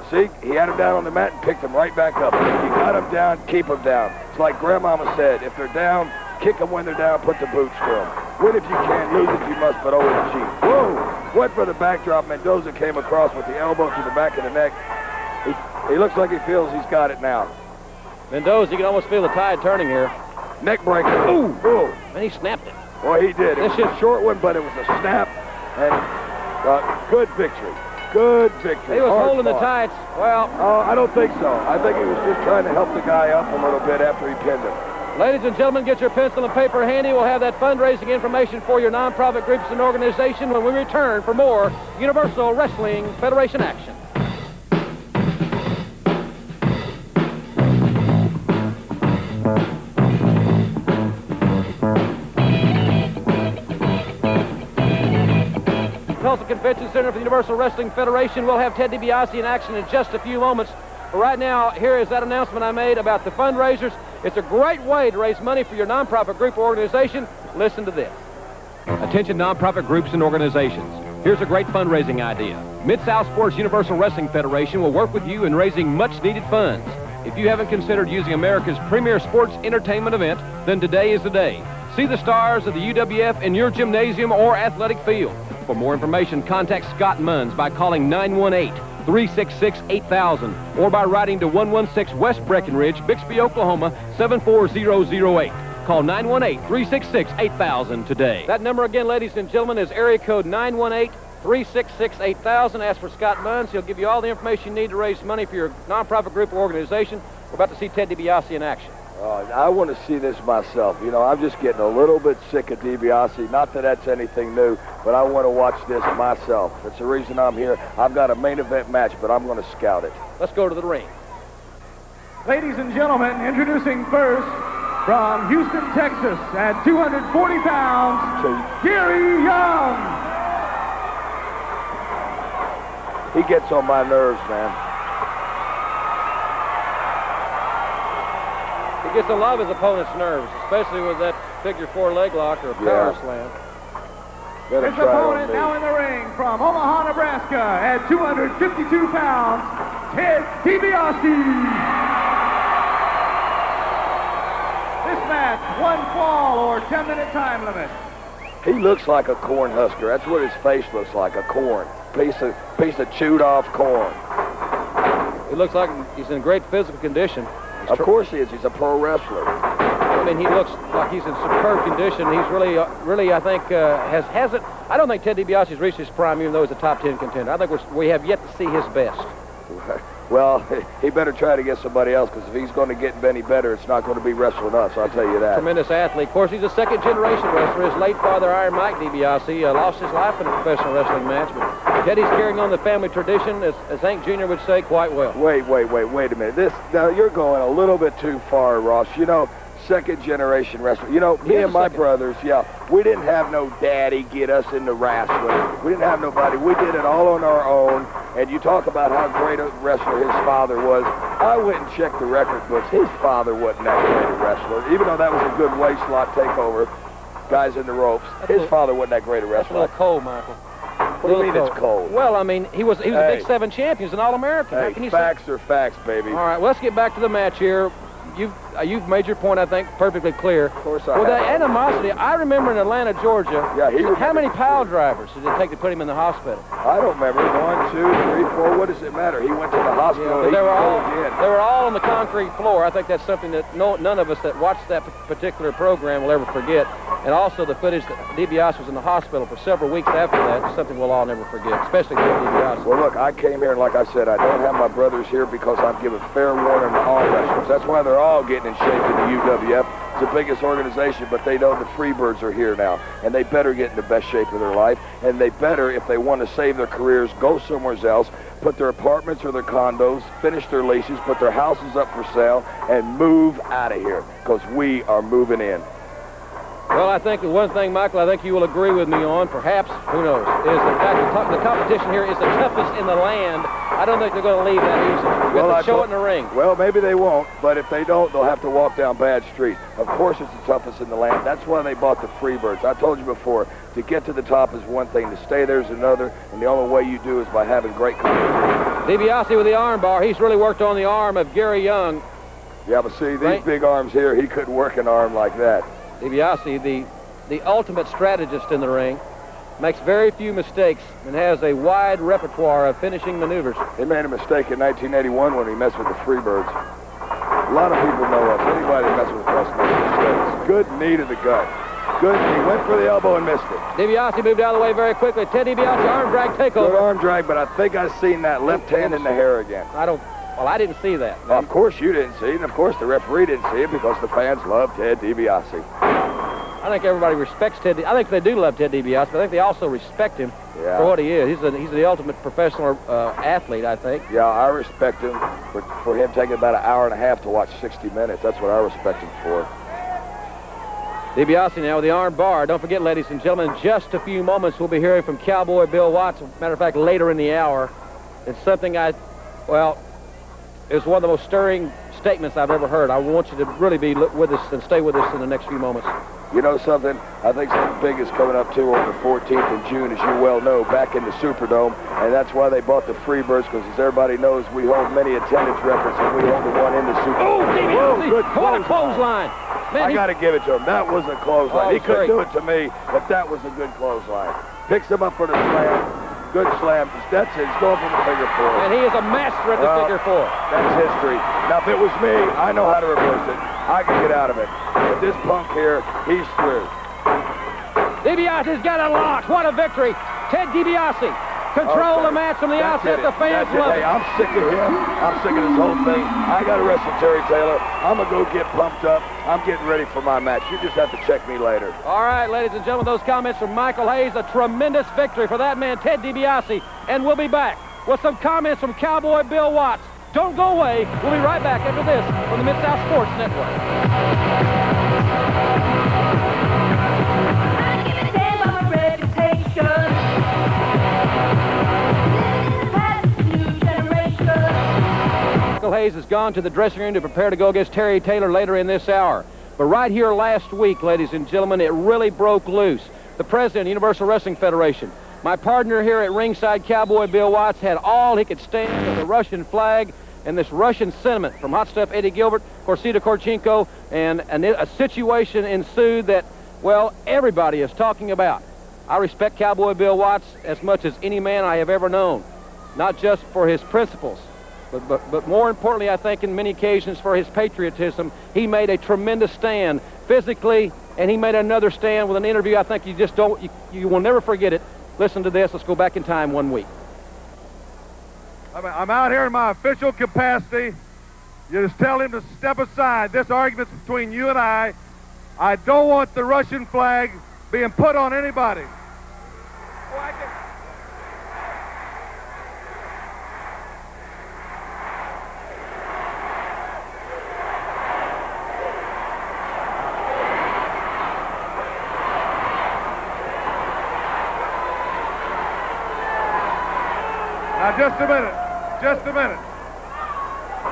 See, he had him down on the mat and picked him right back up. If you got him down, keep him down. It's like Grandmama said, if they're down, kick them when they're down, put the boots to them. Win if you can, lose if you must, but always cheat. Whoa! Went for the backdrop. Mendoza came across with the elbow to the back of the neck. He looks like he feels he's got it now.
Mendoza, you can almost feel the tide turning here.
Neck breaker. Ooh! Ooh!
And he snapped it.
Well, he did. It's just a short one, but it was a snap. And good victory. Good victory.
He was holding the tights. Well,
I don't think so. I think he was just trying to help the guy up a little bit after he pinned him.
Ladies and gentlemen, get your pencil and paper handy. We'll have that fundraising information for your nonprofit groups and organization when we return for more Universal Wrestling Federation action. Convention Center for the Universal Wrestling Federation. We'll have Ted DiBiase in action in just a few moments. But right now, here is that announcement I made about the fundraisers. It's a great way to raise money for your nonprofit group or organization. Listen to this. Attention nonprofit groups and organizations. Here's a great fundraising idea. Mid-South Sports Universal Wrestling Federation will work with you in raising much-needed funds. If you haven't considered using America's premier sports entertainment event, then today is the day. See the stars of the UWF in your gymnasium or athletic field. For more information, contact Scott Munns by calling 918-366-8000 or by writing to 116 West Breckenridge, Bixby, Oklahoma, 74008. Call 918-366-8000 today. That number again, ladies and gentlemen, is area code 918-366-8000. Ask for Scott Munns. He'll give you all the information you need to raise money for your nonprofit group or organization. We're about to see Ted DiBiase in action.
I want to see this myself. You know, I'm just getting a little bit sick of DiBiase. Not that that's anything new, but I want to watch this myself. That's the reason I'm here. I've got a main event match, but I'm going to scout it.
Let's go to the ring.
Ladies and gentlemen, introducing first from Houston, Texas, at 240 pounds, Gary Young.
He gets on my nerves, man.
He gets a lot of his opponent's nerves, especially with that figure 4 leg lock or a power slam.
His opponent now in the ring from Omaha, Nebraska, at 252 pounds, Ted DiBiase. This match, 1 fall or 10-minute time limit.
He looks like a corn husker. That's what his face looks like, a corn. Piece of chewed off corn.
He looks like he's in great physical condition.
Of course he is. He's a pro wrestler.
I mean, he looks like he's in superb condition. He's really, I think, hasn't. I don't think Ted DiBiase's reached his prime, even though he's a top 10 contender. I think we have yet to see his best.
Well, he better try to get somebody else, because if he's going to get any better, it's not going to be wrestling us, I'll tell you that.
Tremendous athlete. Of course, he's a second-generation wrestler. His late father, Iron Mike DiBiase, lost his life in a professional wrestling match, but Teddy's carrying on the family tradition, as Hank Jr. would say, quite well.
Wait a minute. Now, you're going a little bit too far, Ross. You know, second-generation wrestler. You know, me and my brothers, we didn't have no daddy get us into wrestling. We didn't have nobody. We did it all on our own. And you talk about how great a wrestler his father was. I went and checked the record books. His father wasn't that great a wrestler. Even though that was a good waist lock takeover, guys in the ropes, his father wasn't that great a wrestler.
That's a little cold, Michael.
What do you mean it's cold?
Well, I mean, he was a Big 7 champion, an All-American.
Hey, facts are facts, baby.
All right, well, let's get back to the match here. You've made your point, I think, perfectly clear.
Of course I have.
Well, that animosity, I remember in Atlanta, Georgia, how many pile drivers did it take to put him in the hospital?
I don't remember. 1, 2, 3, 4. What does it matter? He went to the hospital.
Yeah, they were all on the concrete floor. I think that's something that none of us that watched that particular program will ever forget. And also the footage that DiBiase was in the hospital for several weeks after that is something we'll all never forget, especially DiBiase.
Well, look, I came here, and like I said, I don't have my brothers here because I've given fair warning to all wrestlers. That's why they're all getting in shape in the UWF. It's the biggest organization, but they know the Freebirds are here now, and they better get in the best shape of their life, and they better, if they want to save their careers, go somewhere else, put their apartments or their condos, finish their leases, put their houses up for sale, and move out of here, because we are moving in.
Well, I think the one thing, Michael, I think you will agree with me on, perhaps, who knows, is that the competition here is the toughest in the land. I don't think they're going to leave that easy. We'll have to show it in the ring.
Well, maybe they won't, but if they don't, they'll have to walk down Bad Street. Of course it's the toughest in the land. That's why they bought the Freebirds. I told you before, to get to the top is one thing, to stay there is another, and the only way you do is by having great competition.
DiBiase with the arm bar. He's really worked on the arm of Gary Young.
Yeah, but see, these big arms here, he couldn't work an arm like that.
DiBiase, the ultimate strategist in the ring, makes very few mistakes and has a wide repertoire of finishing maneuvers.
He made a mistake in 1981 when he messed with the Freebirds. A lot of people know us. Anybody that messes with us makes mistakes. Good knee to the gut. Good knee. Went for the elbow and missed it.
DiBiase moved out of the way very quickly. Ted DiBiase, arm drag takeover.
Good arm drag, but I think I've seen that left hand in the hair again.
Well, I didn't see that.
Well, of course you didn't see it, and of course the referee didn't see it because the fans love Ted DiBiase.
I think everybody respects Ted. I think they do love Ted DiBiase, but I think they also respect him for what he is. He's the ultimate professional athlete, I think.
Yeah, I respect him for him taking about an hour and a half to watch 60 minutes. That's what I respect him for.
DiBiase now with the arm bar. Don't forget, ladies and gentlemen, in just a few moments we'll be hearing from Cowboy Bill Watts. As a matter of fact, later in the hour. It's something it was one of the most stirring statements I've ever heard. I want you to really be with us and stay with us in the next few moments.
You know something? I think something big is coming up, too, on the 14th of June, as you well know, back in the Superdome. And that's why they bought the Freebirds, because as everybody knows, we hold many attendance records, and we hold the one in the Superdome.
Oh, DiBiase! What a clothesline! Man,
I got to give it to him. That was a clothesline. He couldn't do it to me, but that was a good clothesline. Picks him up for the slam. Good slam. That's it. He's going for the figure 4.
And he is a master at the figure 4.
That's history. Now, if it was me, I know how to reverse it. I can get out of it. But this punk here, he's through.
DiBiase's got it locked. What a victory. Ted DiBiase control the match from the outset. The fans love it.
Hey, I'm sick of him. I'm sick of this whole thing. I got to wrestle Terry Taylor. I'm going to go get pumped up. I'm getting ready for my match. You just have to check me later.
All right, ladies and gentlemen, those comments from Michael Hayes, a tremendous victory for that man, Ted DiBiase. And we'll be back with some comments from Cowboy Bill Watts. Don't go away. We'll be right back after this from the Mid-South Sports Network. Michael Hayes has gone to the dressing room to prepare to go against Terry Taylor later in this hour. But right here last week, ladies and gentlemen, it really broke loose. The president of the Universal Wrestling Federation, my partner here at ringside, Cowboy Bill Watts, had all he could stand with the Russian flag and this Russian sentiment from Hot Stuff Eddie Gilbert, Korstia Korchenko, and a situation ensued that, well, everybody is talking about. I respect Cowboy Bill Watts as much as any man I have ever known, not just for his principles, but more importantly, I think, in many occasions for his patriotism. He made a tremendous stand physically, and he made another stand with an interview. I think you just don't, you will never forget it. Listen to this. Let's go back in time 1 week.
I'm out here in my official capacity. You just tell him to step aside. This argument's between you and I. I don't want the Russian flag being put on anybody. Now, just a minute. Just a minute.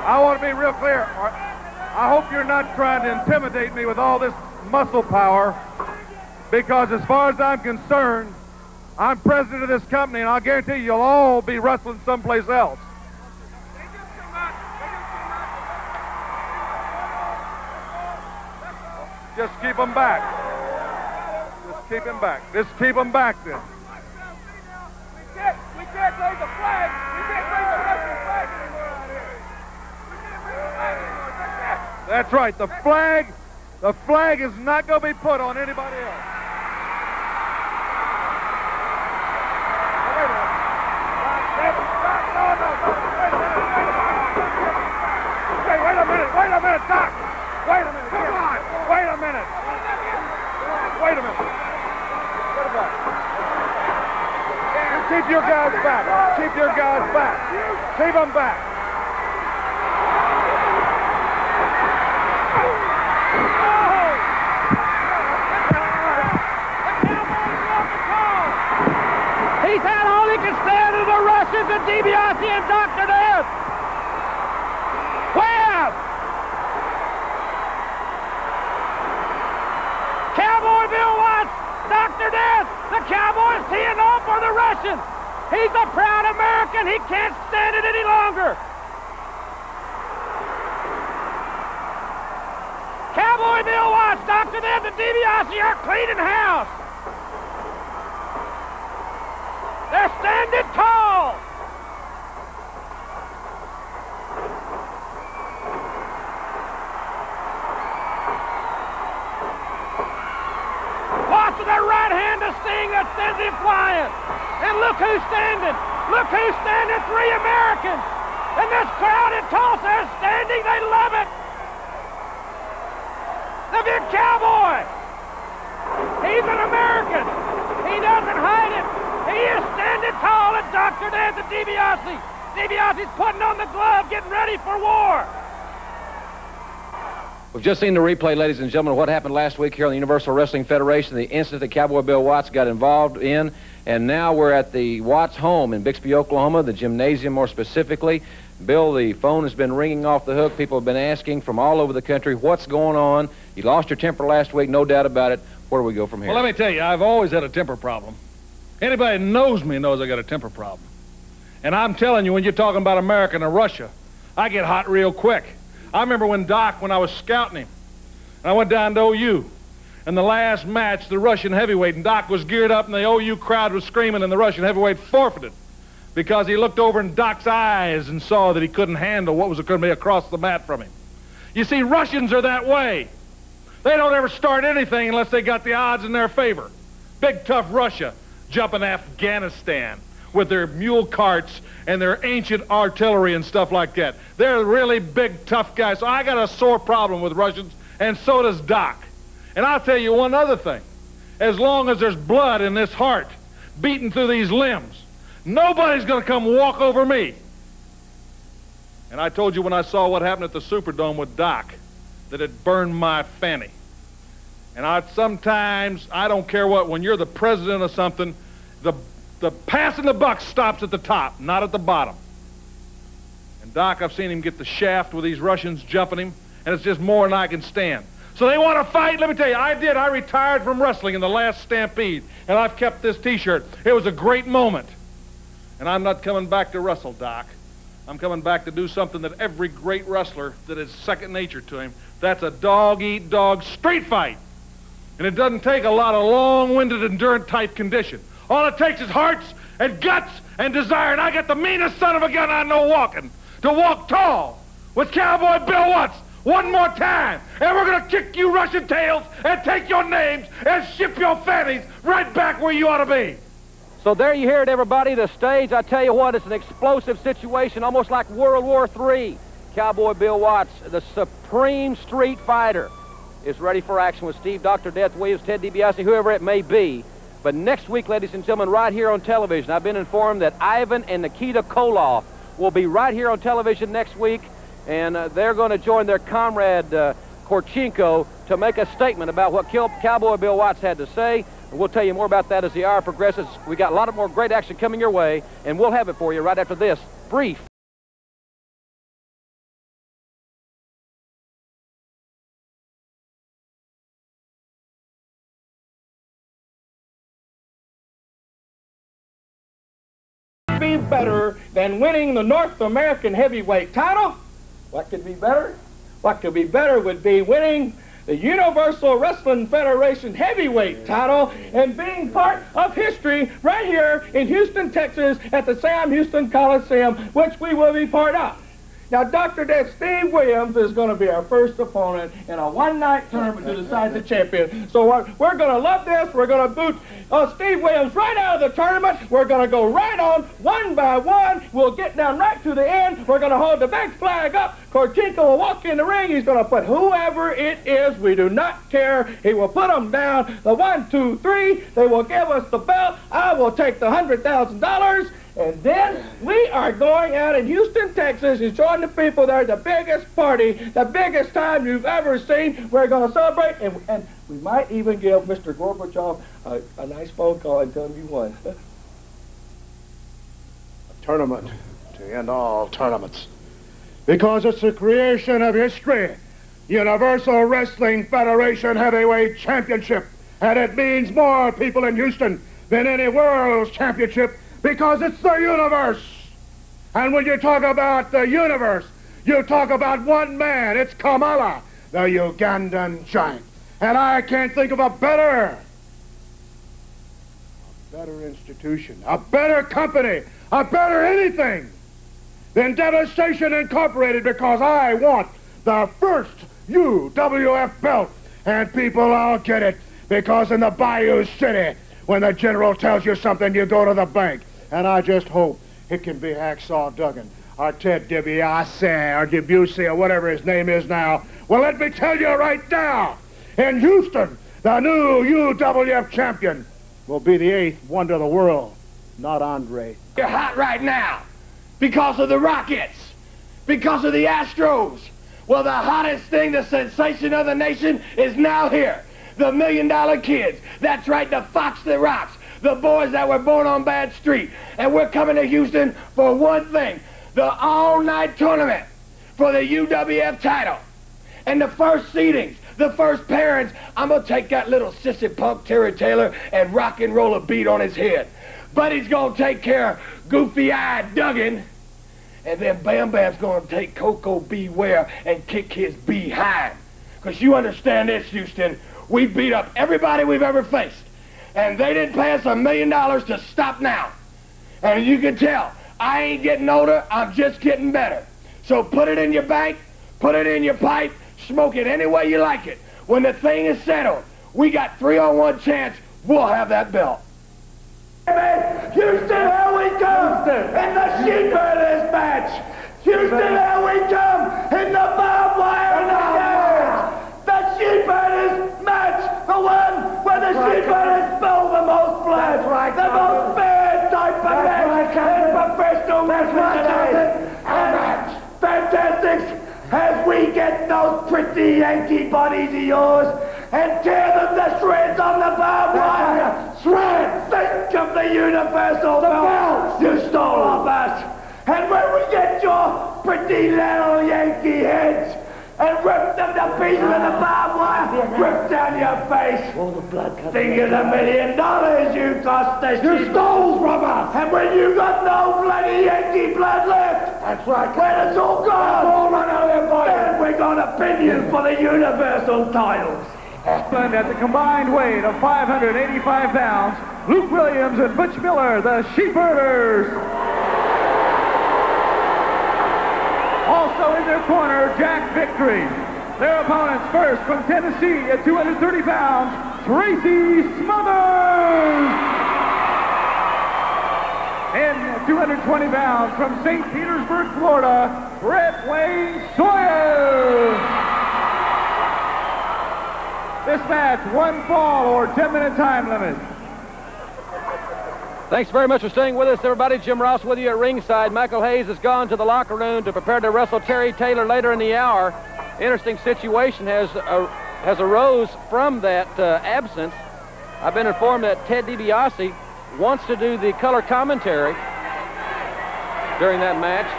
I want to be real clear. I hope you're not trying to intimidate me with all this muscle power, because as far as I'm concerned, I'm president of this company, and I'll guarantee you'll all be wrestling someplace else. Just keep them back. Just keep them back. Just keep them back then.
We can't raise the flag. We can't raise the Russian flag anymore out here.
That's right. The flag is not going to be put on anybody else. Hey, wait a minute, Doc. Wait a minute. Come on. Wait a minute. Wait a minute. Get it back. And keep your guys back. Keep your guys back. Keep them back.
He's had all he can stand of the Russians and DiBiase and Dr. Death. Wham! Cowboy Bill Watts, Dr. Death, the Cowboys teeing off for the Russians. He's a proud American. He can't stand it any longer. Cowboy Bill Watts, Dr. Death, and DiBiase are cleaning house. They're standing tall. Watch with their right hand to Sting that sends him flying. And look who's standing. Look who's standing. 3 Americans. And this crowd in Tulsa is standing. They love it. The big cowboy. He's an American. He doesn't hide it. He is standing tall at Dr. Death and DiBiase. DiBiase's putting on the glove, getting ready for war. We've just seen the replay, ladies and gentlemen, of what happened last week here on the Universal Wrestling Federation, the incident that Cowboy Bill Watts got involved in. And now we're at the Watts home in Bixby, Oklahoma, the gymnasium more specifically. Bill, the phone has been ringing off the hook. People have been asking from all over the country, what's going on? You lost your temper last week, no doubt about it. Where do we go from here?
Well, let me tell you, I've always had a temper problem. Anybody who knows me knows I got a temper problem. And I'm telling you, when you're talking about America and Russia, I get hot real quick. I remember when Doc, when I was scouting him, and I went down to OU, and the last match, the Russian heavyweight, and Doc was geared up, and the OU crowd was screaming, and the Russian heavyweight forfeited because he looked over in Doc's eyes and saw that he couldn't handle what was going to be across the mat from him. You see, Russians are that way. They don't ever start anything unless they got the odds in their favor. Big, tough Russia jumping Afghanistan. with their mule carts and their ancient artillery and stuff like that. They're really big, tough guys. So I got a sore problem with Russians, and so does Doc. And I'll tell you one other thing. As long as there's blood in this heart beating through these limbs, nobody's going to come walk over me. And I told you when I saw what happened at the Superdome with Doc that it burned my fanny. And sometimes, I don't care what, when you're the president of something, the passing the buck stops at the top, not at the bottom. And Doc, I've seen him get the shaft with these Russians jumping him, and it's just more than I can stand. So they want to fight? Let me tell you, I did. I retired from wrestling in the last Stampede, and I've kept this T-shirt. It was a great moment. And I'm not coming back to wrestle, Doc. I'm coming back to do something that every great wrestler that is second nature to him, that's a dog-eat-dog street fight. And it doesn't take a lot of long-winded endurance-type condition. All it takes is hearts and guts and desire, and I got the meanest son of a gun I know walking, to walk tall with Cowboy Bill Watts one more time, and we're gonna kick you Russian tails and take your names and ship your fannies right back where you ought to be.
So there you hear it, everybody. The stage, I tell you what, it's an explosive situation, almost like World War III. Cowboy Bill Watts, the supreme street fighter, is ready for action with Steve, Dr. Death Williams, Ted DiBiase, whoever it may be. But next week, ladies and gentlemen, right here on television, I've been informed that Ivan and Nikita Koloff will be right here on television next week, and they're going to join their comrade Korchenko to make a statement about what Cowboy Bill Watts had to say. And we'll tell you more about that as the hour progresses. We got a lot of more great action coming your way, and we'll have it for you right after this brief.
Be better than winning the North American heavyweight title? What could be better? What could be better would be winning the Universal Wrestling Federation heavyweight title and being part of history right here in Houston, Texas at the Sam Houston Coliseum, which we will be part of. Now, Dr. Death Steve Williams is going to be our first opponent in a one-night tournament to decide the champion. So we're going to love this. We're going to boot Steve Williams right out of the tournament. We're going to go right on one by one. We'll get down right to the end. We're going to hold the big flag up. Korchenko will walk in the ring. He's going to put whoever it is. We do not care. He will put them down. The 1, 2, 3. They will give us the belt. I will take the $100,000. And then we are going out in Houston, Texas, and showing the people there the biggest party, the biggest time you've ever seen. We're going to celebrate, and we might even give Mr. Gorbachev a nice phone call and tell him you won.
A tournament to end all tournaments. Because it's the creation of history. Universal Wrestling Federation Heavyweight Championship. And it means more people in Houston than any World's Championship, because it's the universe. And when you talk about the universe, you talk about one man. It's Kamala, the Ugandan giant. And I can't think of a better institution, a better company, a better anything than Devastation Incorporated, because I want the first UWF belt. And people all get it, because in the Bayou City, when the general tells you something, you go to the bank. And I just hope it can be Hacksaw Duggan, or Ted DiBiase, or DiBiase, or whatever his name is now. Well, let me tell you right now, in Houston, the new UWF champion will be the 8th wonder of the world, not Andre.
You're hot right now because of the Rockets, because of the Astros. Well, the hottest thing, the sensation of the nation, is now here. The $1 Million Kids. That's right, the Fox that rocks. The boys that were born on Bad Street. And we're coming to Houston for one thing, the all-night tournament for the UWF title. And the first seedings, the first parents, I'm going to take that little sissy punk Terry Taylor and rock and roll a beat on his head. Buddy's going to take care of goofy-eyed Duggan. And then Bam Bam's going to take Coco Beware and kick his behind. Because you understand this, Houston, we beat up everybody we've ever faced. And they didn't pay us $1 million to stop now. And you can tell, I ain't getting older, I'm just getting better. So put it in your bank, put it in your pipe, smoke it any way you like it. When the thing is settled, we got 3-on-1 chance, we'll have that belt. Hey man, Houston, here we
we come in the Sheepherders match. Houston, here we come in the barbed wire and the cage. The Sheepherders match, the one where the Sheepherders spill the most blood, the most bad type of match in professional wrestling today. And Fantastics, as we get those pretty Yankee bodies of yours and tear them to shreds on the barbed wire. Shreds! Think of the universal belt you stole off us. And when we get your pretty little Yankee heads and rip them to pieces with the barbed wire, rip down your face. Think of the $1 million you cost us. You stole from us. And when you got no bloody Yankee blood left, that's right. When it's all gone, all run out of your body, then we're gonna pin you for the universal titles.
And at the combined weight of 585 pounds, Luke Williams and Butch Miller, the Sheepherders. Also in their corner, Jack Victory. Their opponents first from Tennessee at 230 pounds, Tracy Smothers. And at 220 pounds from St. Petersburg, Florida, Brett Wayne Sawyer. This match, 1 fall or 10-minute time limit.
Thanks very much for staying with us, everybody. Jim Ross with you at ringside. Michael Hayes has gone to the locker room to prepare to wrestle Terry Taylor later in the hour. Interesting situation has arose from that absence. I've been informed that Ted DiBiase wants to do the color commentary during that match.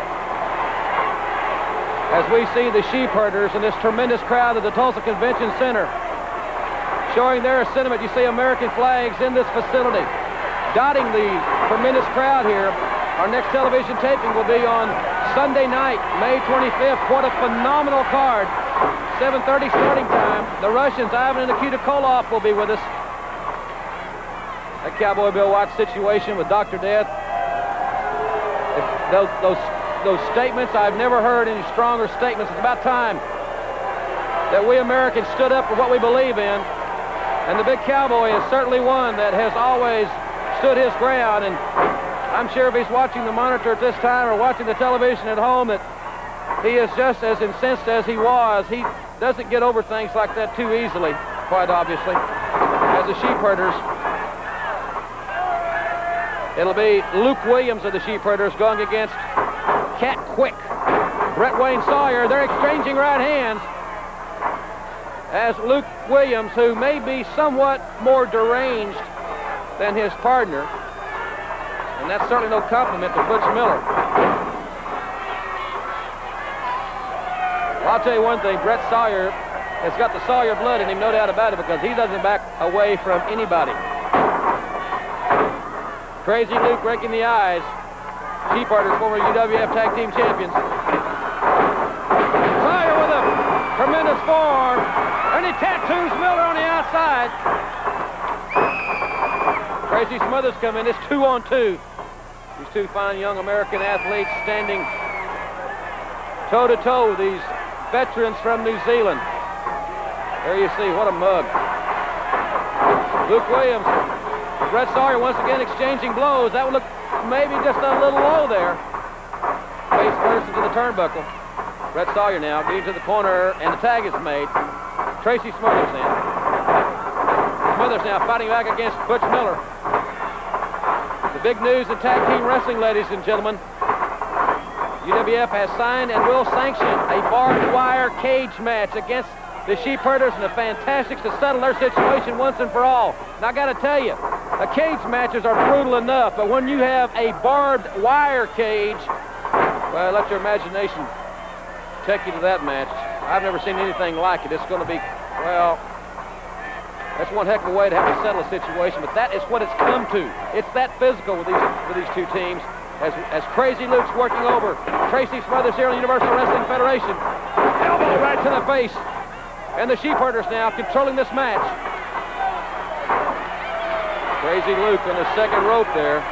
As we see the Sheepherders and this tremendous crowd at the Tulsa Convention Center showing their sentiment. You see American flags in this facility, dotting the tremendous crowd here. Our next television taping will be on Sunday night, May 25th. What a phenomenal card. 7:30 starting time. The Russians, Ivan and Nikita Koloff, will be with us. That Cowboy Bill Watts situation with Dr. Death. Those statements, I've never heard any stronger statements. It's about time that we Americans stood up for what we believe in. And the big cowboy is certainly one that has always stood his ground. And I'm sure if he's watching the monitor at this time or watching the television at home that he is just as incensed as he was. He doesn't get over things like that too easily, quite obviously. As the Sheepherders, it'll be Luke Williams of the Sheepherders going against Cat Quick. Brett Wayne Sawyer, they're exchanging right hands. As Luke Williams, who may be somewhat more deranged than his partner, and that's certainly no compliment to Butch Miller. Well, I'll tell you one thing, Brett Sawyer has got the Sawyer blood in him, no doubt about it, because he doesn't back away from anybody. Crazy Luke breaking the eyes. Sheepherders, former UWF Tag Team Champions. Sawyer with a tremendous forearm, and he tattoos Miller on the outside. Tracy Smothers come in. It's 2-on-2. These two fine young American athletes standing toe-to-toe with these veterans from New Zealand. There you see, what a mug. Luke Williams, Brett Sawyer once again exchanging blows. That would look maybe just a little low there. Face first into the turnbuckle. Brett Sawyer now getting to the corner, and the tag is made. Tracy Smothers now. Smothers now fighting back against Butch Miller. The big news in tag team wrestling, ladies and gentlemen. UWF has signed and will sanction a barbed wire cage match against the Sheepherders and the Fantastics to settle their situation once and for all. Now, I got to tell you, the cage matches are brutal enough, but when you have a barbed wire cage, well, let your imagination take you to that match. I've never seen anything like it. It's going to be, well, that's one heck of a way to have to settle a situation, but that is what it's come to. It's that physical with these two teams. As Crazy Luke's working over Tracy Smothers here in the Universal Wrestling Federation. Elbow right to the face. And the Sheepherders now controlling this match. Crazy Luke on the second rope there.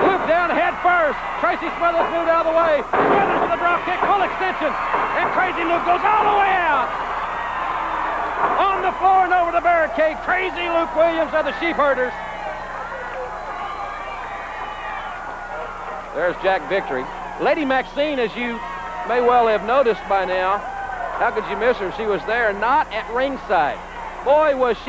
Luke down head first. Tracy Smothers moved out of the way. Smothers with a drop kick, full extension. And Crazy Luke goes all the way out. On the floor and over the barricade, Crazy Luke Williams of the Sheepherders. There's Jack Victory. Lady Maxine, as you may well have noticed by now, how could you miss her? She was there, not at ringside. Boy, was she